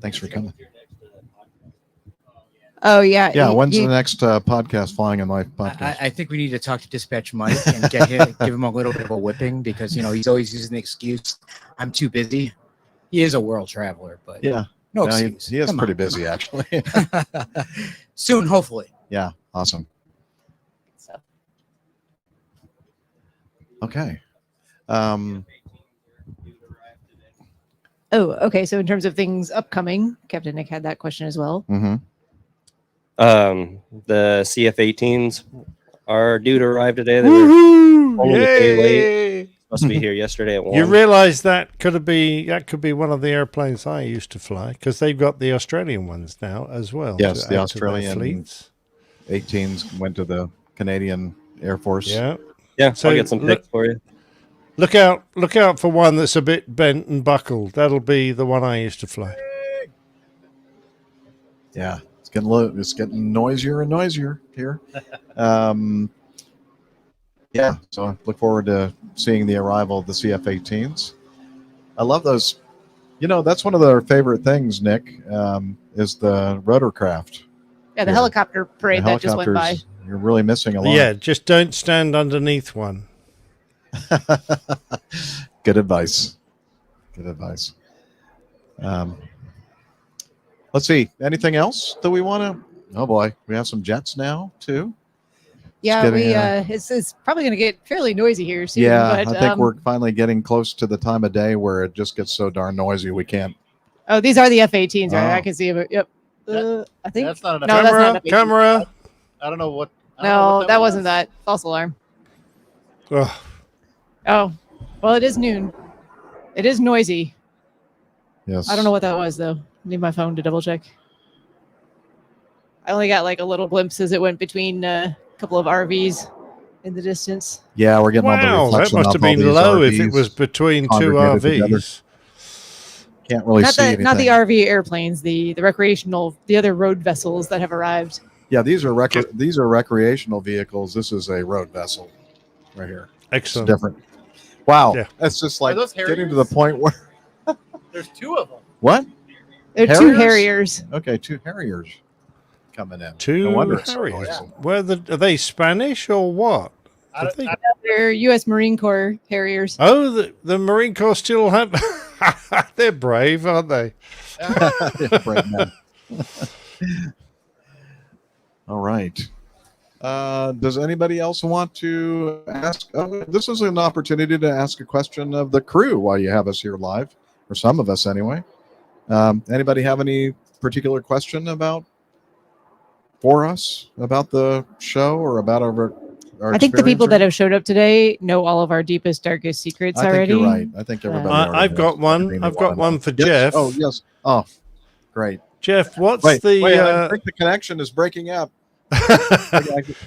Thanks for coming. Oh, yeah. Yeah, when's the next podcast, Flying in Life podcast? I think we need to talk to Dispatch Mike and give him a little bit of a whipping because he's always using the excuse, "I'm too busy." He is a world traveler, but Yeah. no No, excuse. he is Come pretty on. busy, actually. Soon, hopefully. Yeah, awesome. Okay. Oh, okay. So in terms of things upcoming, Captain Nick had that question as well. Mm-hmm. The CF-18s are due to arrive today. They were Woohoo! only a day Yay! late. Supposed to be here yesterday at 1. You realise that could be one of the airplanes I used to fly because they've got the Australian ones now as well. Yes, to the add to their Australian fleets. 18s went to the Canadian Air Force. Yeah. Yeah, So I'll get some pics for you. Look out for one that's a bit bent and buckled. That'll be the one I used to fly. Yeah, it's getting noisier and noisier here. Yeah, so I look forward to seeing the arrival of the CF-18s. I love those. That's one of our favorite things, Nick, is the rotorcraft. Yeah, the helicopter parade The that just went by. helicopters, you're really missing a lot. Yeah, just don't stand underneath one. Good advice. Good advice. Let's see. Anything else that we want to? Oh boy, we have some jets now too. Yeah, getting, it's probably going to get fairly noisy here soon. Yeah, but, I think we're finally getting close to the time of day where it just gets so darn noisy we can't. Oh, these are the F-18s, right? Oh. I can see them. Yep. I think That's not an no, that's not an F-18. Camera. I don't know what. No, that wasn't that. False alarm. Ugh. Oh, well, it is noon. It is noisy. Yes. I don't know what that was though. Need my phone to double check. I only got like a little glimpse as it went between a couple of RVs in the distance. Yeah, we're getting all the Wow, that reflection must off have all been these low if RVs it was between two congregated together. RVs. Can't really Not see the anything. not the RV airplanes, the recreational, the other road vessels that have arrived. Yeah, these are recreational vehicles. This is a road vessel right here. Excellent. It's different. Wow, Yeah. that's just like those getting to the point where There's 2 of them. what? They're two Harriers. Okay, 2 Harriers coming in. Two No wonder it's so Harriers. noisy. Are they Spanish or what? They're U.S. Marine Corps Harriers. Oh, the Marine Corps still have. They're brave, aren't they? Brave men. All right. Does anybody else want to ask? Oh, this is an opportunity to ask a question of the crew while you have us here live, or some of us anyway. Anybody have any particular question for us about the show or about our I think the people experience? that have showed up today know all of our deepest, darkest secrets I think already. you're right. I think everybody. already I've knows got one. everything I've they got wanna one know. for Yes. Jeff. Oh yes. Oh, great. Jeff, what's Wait, I the think the connection is breaking up.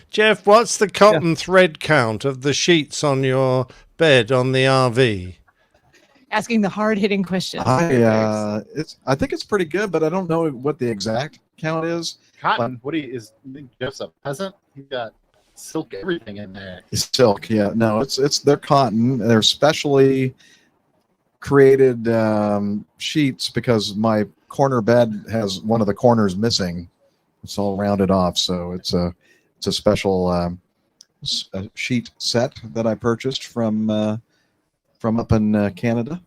Jeff? What's the cotton thread count of the sheets on your bed on the RV? asking the hard hitting questions. I think it's pretty good, but I don't know what the exact count is. Cotton. What is Jeff's a peasant? He's got silk everything in there. It's silk, yeah. No, it's they're cotton. They're specially created sheets because my corner bed has one of the corners missing. It's all rounded off, so it's a special a sheet set that I purchased from up in Canada,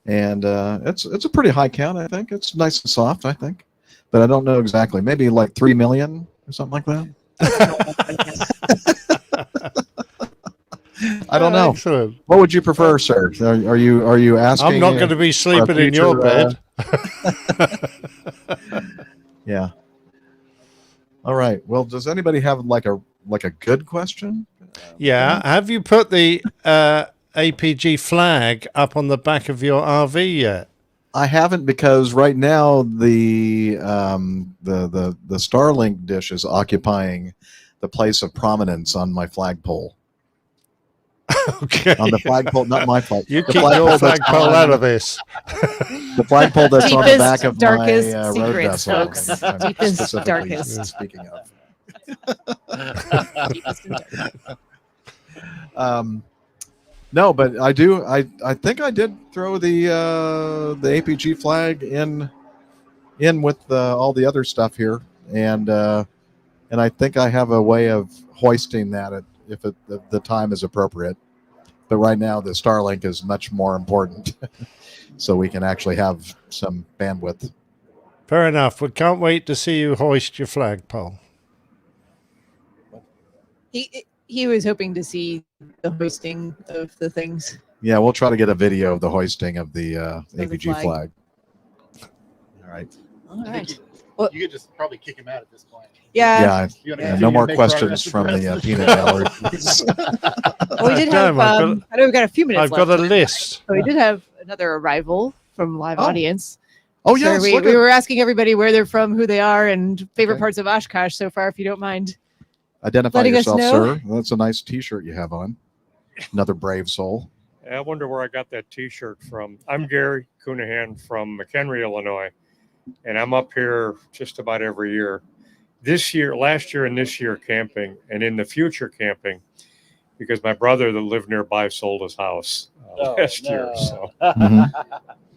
and it's a pretty high count. I think it's nice and soft. I think, but I don't know exactly. Maybe like 3 million or something like that. I don't know. Excellent. What would you prefer, sir? Are you asking? I'm not going to be sleeping in your bed. Yeah. All right. Well, does anybody have like a good question? Yeah. Have you put the APG flag up on the back of your RV yet? I haven't, because right now the Starlink dish is occupying the place of prominence on my flagpole. Okay. On the flagpole, not my flag. You the keep your flagpole out of this. The flagpole that's on the back of darkest my road secrets, vessel. folks. I'm Deepest, specifically darkest. Speaking of. Deepest and darkest. No, but I do. I think I did throw the APG flag in with all the other stuff here, and I think I have a way of hoisting that if the time is appropriate. But right now, the Starlink is much more important, so we can actually have some bandwidth. Fair enough. We can't wait to see you hoist your flagpole. He was hoping to see the hoisting of the things. Yeah, we'll try to get a video of the hoisting of the APG flag. flag. All right. All right. You could just probably kick him out at this point. Yeah. No more questions from the peanut gallery. Well, we did have. I know we've got a few minutes. I've left. got a list. So we did have another arrival from live audience. Oh, So yes, we look at- were asking everybody where they're from, who they are, and favorite parts of Oshkosh so far, if you don't mind. Identify letting us yourself, know. sir. That's a nice T-shirt you have on. Another brave soul. I wonder where I got that T-shirt from. I'm Gary Cunahan from McHenry, Illinois, and I'm up here just about every year. Last year and this year camping, and in the future camping, because my brother that lived nearby sold his house last year. So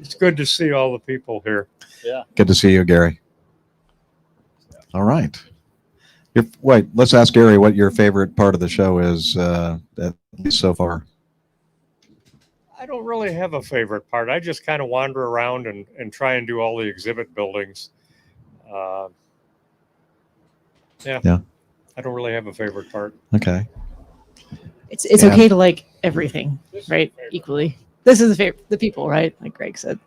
it's good to see all the people here. Yeah. Good to see you, Gary. All right. Wait, let's ask Gary what your favorite part of the show is, at least so far. I don't really have a favorite part. I just kind of wander around and try and do all the exhibit buildings. Yeah. I don't really have a favorite part. Okay. It's And- okay to like everything, right? Equally. This is the people, right? Like Greg said.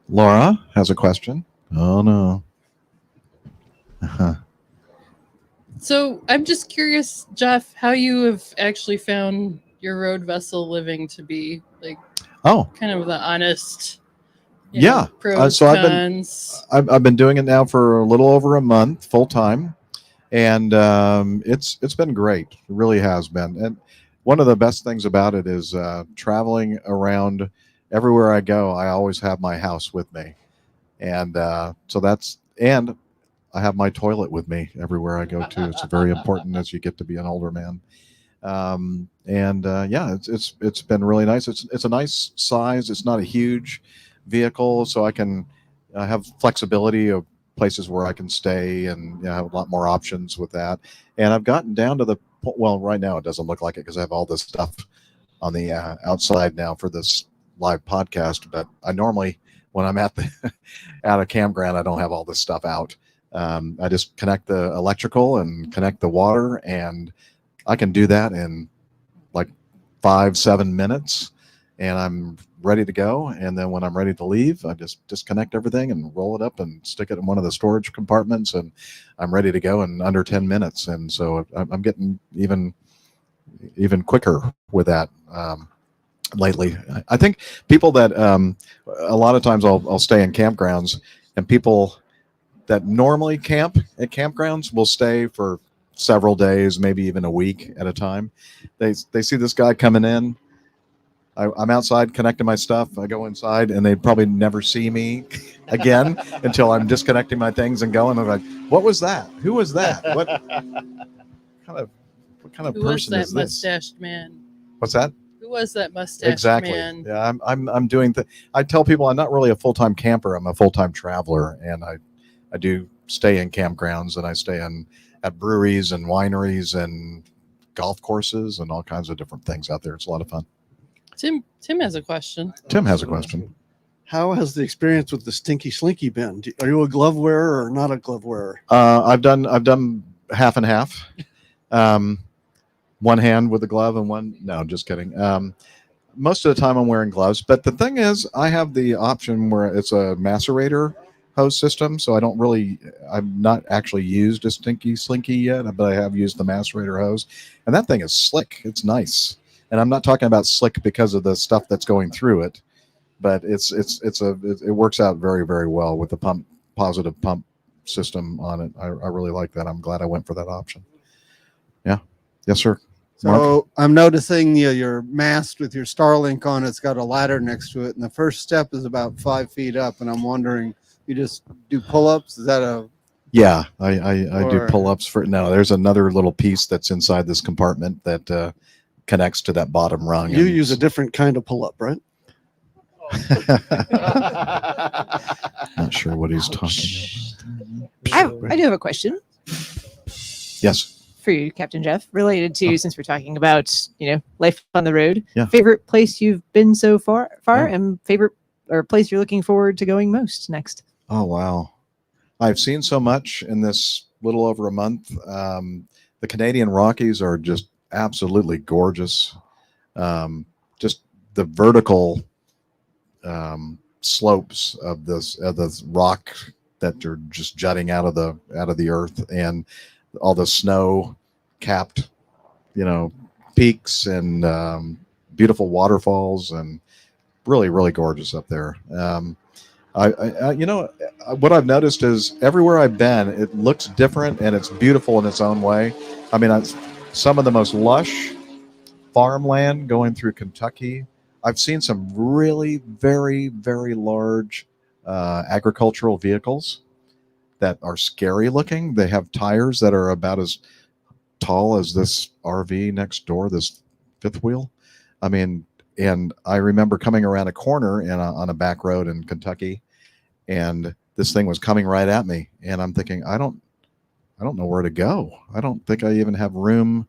Laura has a question. Oh, no. Uh-huh. So I'm just curious, Jeff, how you have actually found your road vessel living to be like kind of the honest Yeah. pros, So cons. I've been doing it now for a little over a month, full time, and it's been great. It really has been. And one of the best things about it is traveling around. Everywhere I go, I always have my house with me, and and I have my toilet with me everywhere I go too. It's very important as you get to be an older man. Yeah, it's been really nice. It's a nice size. It's not a huge vehicle, so I can have flexibility of places where I can stay, and have a lot more options with that. And I've gotten down to the well, right now it doesn't look like it because I have all this stuff on the outside now for this live podcast. But I normally, when I'm at a campground, I don't have all this stuff out. I just connect the electrical and connect the water, and I can do that in like 5-7 minutes, and I'm ready to go. And then when I'm ready to leave, I just disconnect everything and roll it up and stick it in one of the storage compartments, and I'm ready to go in under 10 minutes. And so I'm getting even quicker with that lately. I think people that a lot of times I'll stay in campgrounds, and people that normally camp at campgrounds will stay for several days, maybe even a week at a time. They see this guy coming in, I'm outside connecting my stuff. I go inside, and they'd probably never see me again until I'm disconnecting my things and going. I'm like, what was that? Who was that? What kind of Who was person that is this? mustached man? What's that? Who was that mustached Exactly. man? Yeah, I'm doing. I tell people I'm not really a full-time camper. I'm a full-time traveler, and I do stay in campgrounds, and I stay at breweries and wineries and golf courses and all kinds of different things out there. It's a lot of fun. Tim has a question. Tim has a question. How has the experience with the Stinky Slinky been? Are you a glove wearer or not a glove wearer? I've done half and half. One hand with a glove and one. No, just kidding. Most of the time I'm wearing gloves, but the thing is, I have the option where it's a macerator hose system, so I've not actually used a Stinky Slinky yet, but I have used the macerator hose, and that thing is slick. It's nice, and I'm not talking about slick because of the stuff that's going through it, but it works out very, very well with the positive pump system on it. I really like that. I'm glad I went for that option. Yeah. Yes, sir. Mark? So I'm noticing your mast with your Starlink on it's got a ladder next to it, and the first step is about 5 feet up, and I'm wondering, you just do pull-ups? Is that a Yeah, I do Or- pull-ups for no. There's another little piece that's inside this compartment that connects to that bottom rung. You use a different kind of pull up, right? Not sure what he's talking I do have a question about. Yes. for you, Captain Jeff, related to since we're talking about life on the road. Yeah. Favorite place you've been so far, Oh. and favorite or place you're looking forward to going most next. Oh wow, I've seen so much in this little over a month. The Canadian Rockies are just absolutely gorgeous. Just the vertical slopes of this rock that are just jutting out of the earth, and all the snow capped peaks and beautiful waterfalls, and really, really gorgeous up there. What I've noticed is everywhere I've been, it looks different and it's beautiful in its own way. I mean, some of the most lush farmland going through Kentucky. I've seen some really very, very large agricultural vehicles that are scary looking. They have tires that are about as tall as this RV next door, this fifth wheel. I mean, and I remember coming around a corner on a back road in Kentucky, and this thing was coming right at me, and I'm thinking, I don't know where to go. I don't think I even have room.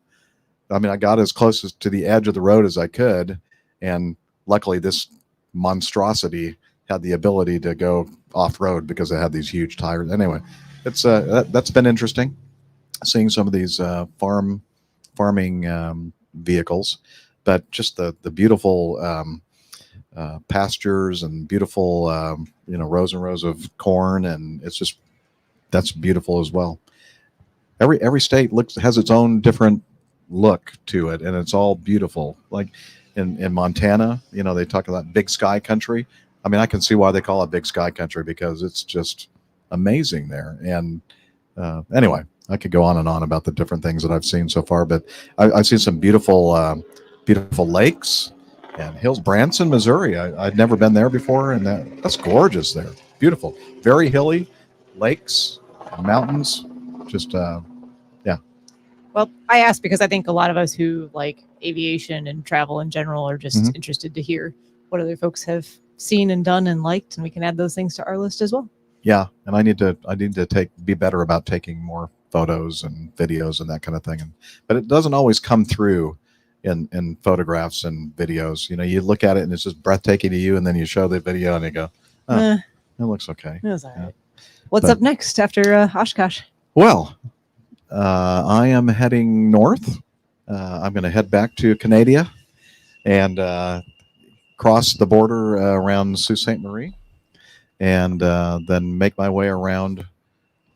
I mean, I got as close to the edge of the road as I could, and luckily this monstrosity had the ability to go off road because it had these huge tires. Anyway, it's that's been interesting, seeing some of these farming vehicles, but just the beautiful pastures and beautiful rows and rows of corn, and that's beautiful as well. Every state has its own different look to it, and it's all beautiful. Like in Montana, they talk about big sky country. I mean, I can see why they call it big sky country, because it's just amazing there. And anyway, I could go on and on about the different things that I've seen so far, but I've seen some beautiful lakes and hills. Branson, Missouri. I'd never been there before, and that's gorgeous there. Beautiful, very hilly, lakes, mountains. Just yeah. Well, I asked because I think a lot of us who like aviation and travel in general are just Mhm. interested to hear what other folks have seen and done and liked, and we can add those things to our list as well. Yeah, and I need to be better about taking more photos and videos and that kind of thing. But it doesn't always come through in photographs and videos. You look at it and it's just breathtaking to you, and then you show the video and you go, oh, Eh. it looks okay. That's all right. Yeah. What's But- up next after Oshkosh? Well, I am heading north. I'm going to head back to Canada and cross the border around Sault Ste. Marie, and then make my way around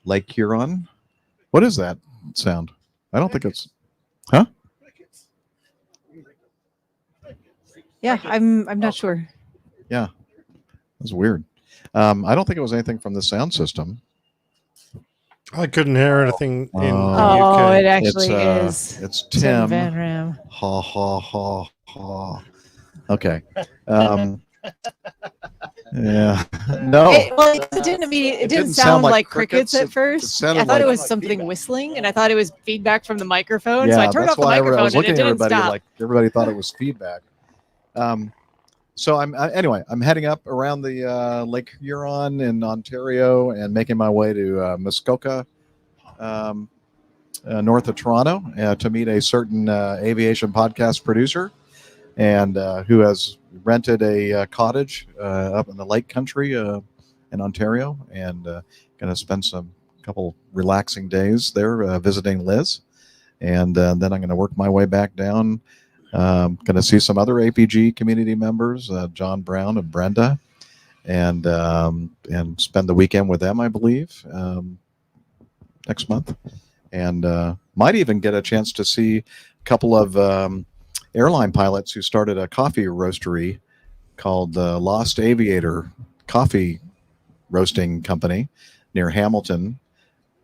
Lake Huron. What is that sound? I don't think it's... Huh? Yeah, I'm not sure. Yeah, that's weird. I don't think it was anything from the sound system. I couldn't hear anything in the Oh, UK. it actually it's is. It's Tim Tim. Van Ram. Ha ha ha ha. Okay. Yeah. No. It didn't immediately. It didn't sound like crickets at first. sounded I thought it like- was something whistling, and I thought it was feedback from the microphone. Yeah, so I turned that's off the why I microphone, was and it looking at didn't everybody stop. like everybody thought it was feedback. So anyway, I'm heading up around the Lake Huron in Ontario and making my way to Muskoka, north of Toronto, to meet a certain aviation podcast producer, and who has rented a cottage up in the Lake Country in Ontario, and going to spend some couple relaxing days there visiting Liz, and then I'm going to work my way back down. Going to see some other APG community members, John Brown and Brenda, and spend the weekend with them, I believe, next month, and might even get a chance to see a couple of airline pilots who started a coffee roastery called Lost Aviator Coffee Roasting Company near Hamilton,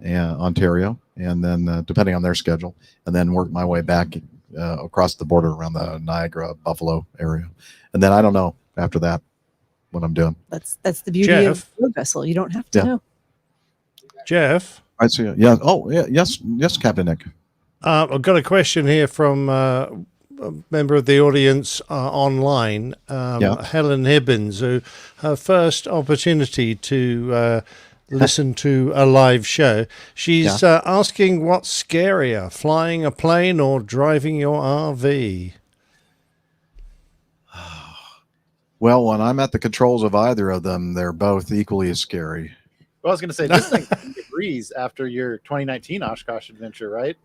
Ontario, and then depending on their schedule, and then work my way back across the border around the Niagara, Buffalo area. And then I don't know after that what I'm doing. That's the beauty of a road vessel. You don't have to know. Jeff? I see it. Yeah. Oh, yeah. Yes, Captain Nick. I've got a question here from a member of the audience online, Helen Hibbins, who her first opportunity to listen to a live show. She's asking what's scarier, flying a plane or driving your RV? Well, when I'm at the controls of either of them, they're both equally as scary. Well, I was going to say, this thing took a breeze after your 2019 Oshkosh adventure, right?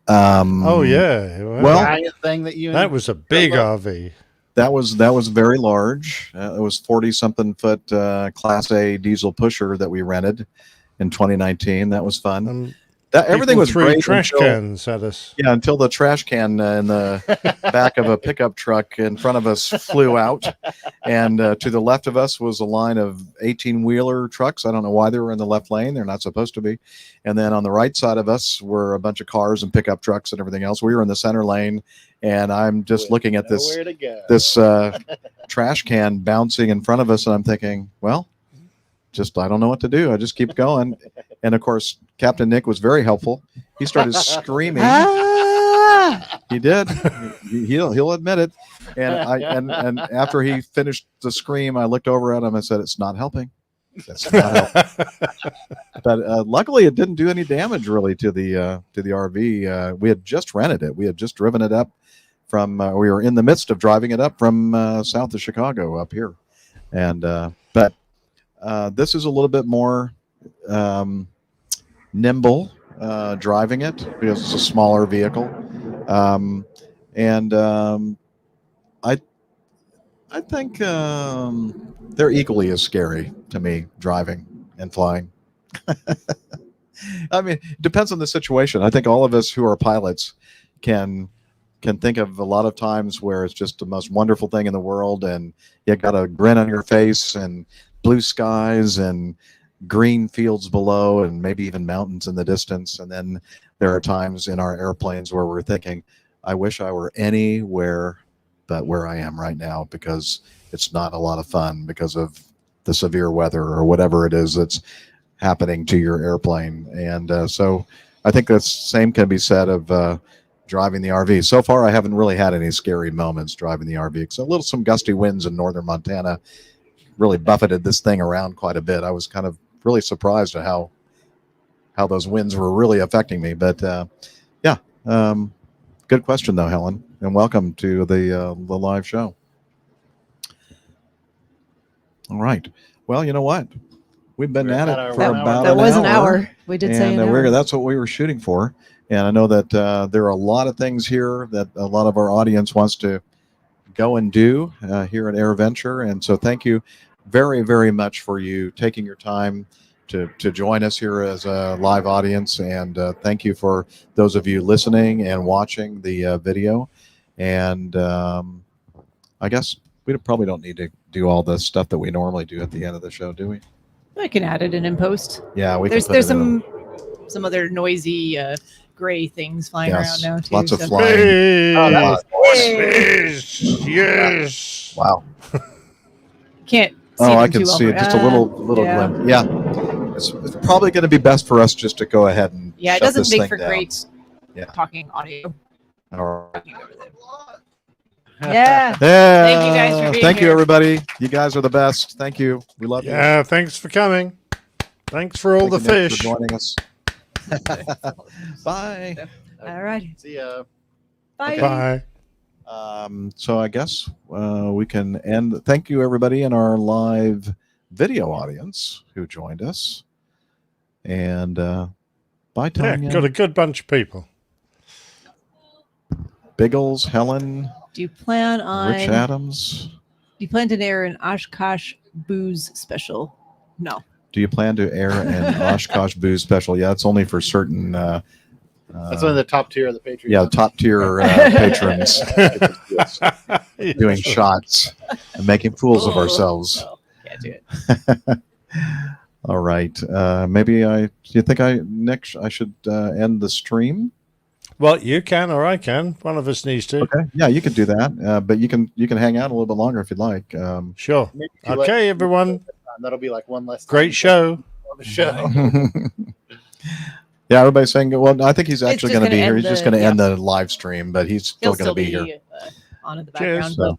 Oh yeah, Well, giant thing that was a big RV. That was very large. It was 40-something foot Class A diesel pusher that we rented in 2019. That was fun. Everything was threw great. trash until- cans at us. Yeah, until the trash can in the back of a pickup truck in front of us flew out. And to the left of us was a line of 18-wheeler trucks. I don't know why they were in the left lane. They're not supposed to be. And then on the right side of us were a bunch of cars and pickup trucks and everything else. We were in the center lane, and I'm just looking at this trash can bouncing in front of us, and I'm thinking, well, I don't know what to do. I just keep going. And of course, Captain Nick was very helpful. He started screaming. He did. He'll admit it. And after he finished the scream, I looked over at him and said, "It's not helping. It's not helping." But luckily, it didn't do any damage really to the RV. We had just rented it. We had just driven it up from. We were in the midst of driving it up from south of Chicago up here, and but. This is a little bit more nimble driving it because it's a smaller vehicle, and I think they're equally as scary to me, driving and flying. I mean, it depends on the situation. I think all of us who are pilots can think of a lot of times where it's just the most wonderful thing in the world, and you got a grin on your face and blue skies and green fields below and maybe even mountains in the distance. And then there are times in our airplanes where we're thinking, I wish I were anywhere but where I am right now, because it's not a lot of fun because of the severe weather or whatever it is that's happening to your airplane. And so I think the same can be said of driving the RV. So far, I haven't really had any scary moments driving the RV. So some gusty winds in northern Montana really buffeted this thing around quite a bit. I was kind of really surprised at how those winds were really affecting me. But good question though, Helen, and welcome to the live show. All right. Well, you know what? We've been at it for about That was an hour. We did say an and hour. that's what we were shooting for. And I know that there are a lot of things here that a lot of our audience wants to go and do here at AirVenture. And so thank you very, very much for you taking your time to join us here as a live audience. And thank you for those of you listening and watching the video. And I guess we probably don't need to do all the stuff that we normally do at the end of the show, do we? I can add it in post. Yeah, we can There's put it in some other noisy gray things flying Yes, around now too. lots of so- flying. Hey! Hey! Yes. Wow. Can't see Oh, I them can too well see for- it. Just a little yeah. glimpse. Yeah. It's probably going to be best for us just to go ahead and Yeah, it shut doesn't this make thing for down. great Yeah. talking audio. All right. Yeah. Yeah. Thank you guys for being Thank you, here. everybody. You guys are the best. Thank you. We love you. Yeah, thanks for coming. Thanks for all Thank the you, Nick, fish. for joining us. Bye. All right. See ya. Bye. Bye. So I guess we can end. Thank you, everybody in our live video audience who joined us. And bye, Yeah, Tanya. got a good bunch of people. Biggles, Helen, Do you plan on? Rich Adams. Do you plan to air an Oshkosh booze special? No. Do you plan to air an Oshkosh booze special? Yeah, it's only for certain. That's one of the top tier of the Patreon. Yeah, top tier patrons doing shots and making fools of ourselves. Can't do it. All right. Maybe do you think Nick, I should end the stream? Well, you can or I can. One of us needs to. Okay. Yeah, you can do that. But you can hang out a little bit longer if you'd like. Sure. Maybe if you Okay, let- everyone. That'll be like one less. Great time show. on the show. Yeah, everybody's saying. Well, I think he's actually just going to be gonna here. end He's just the- going to yeah. end the live stream, but he's still He'll going to still be here. on in the Cheers. background. So,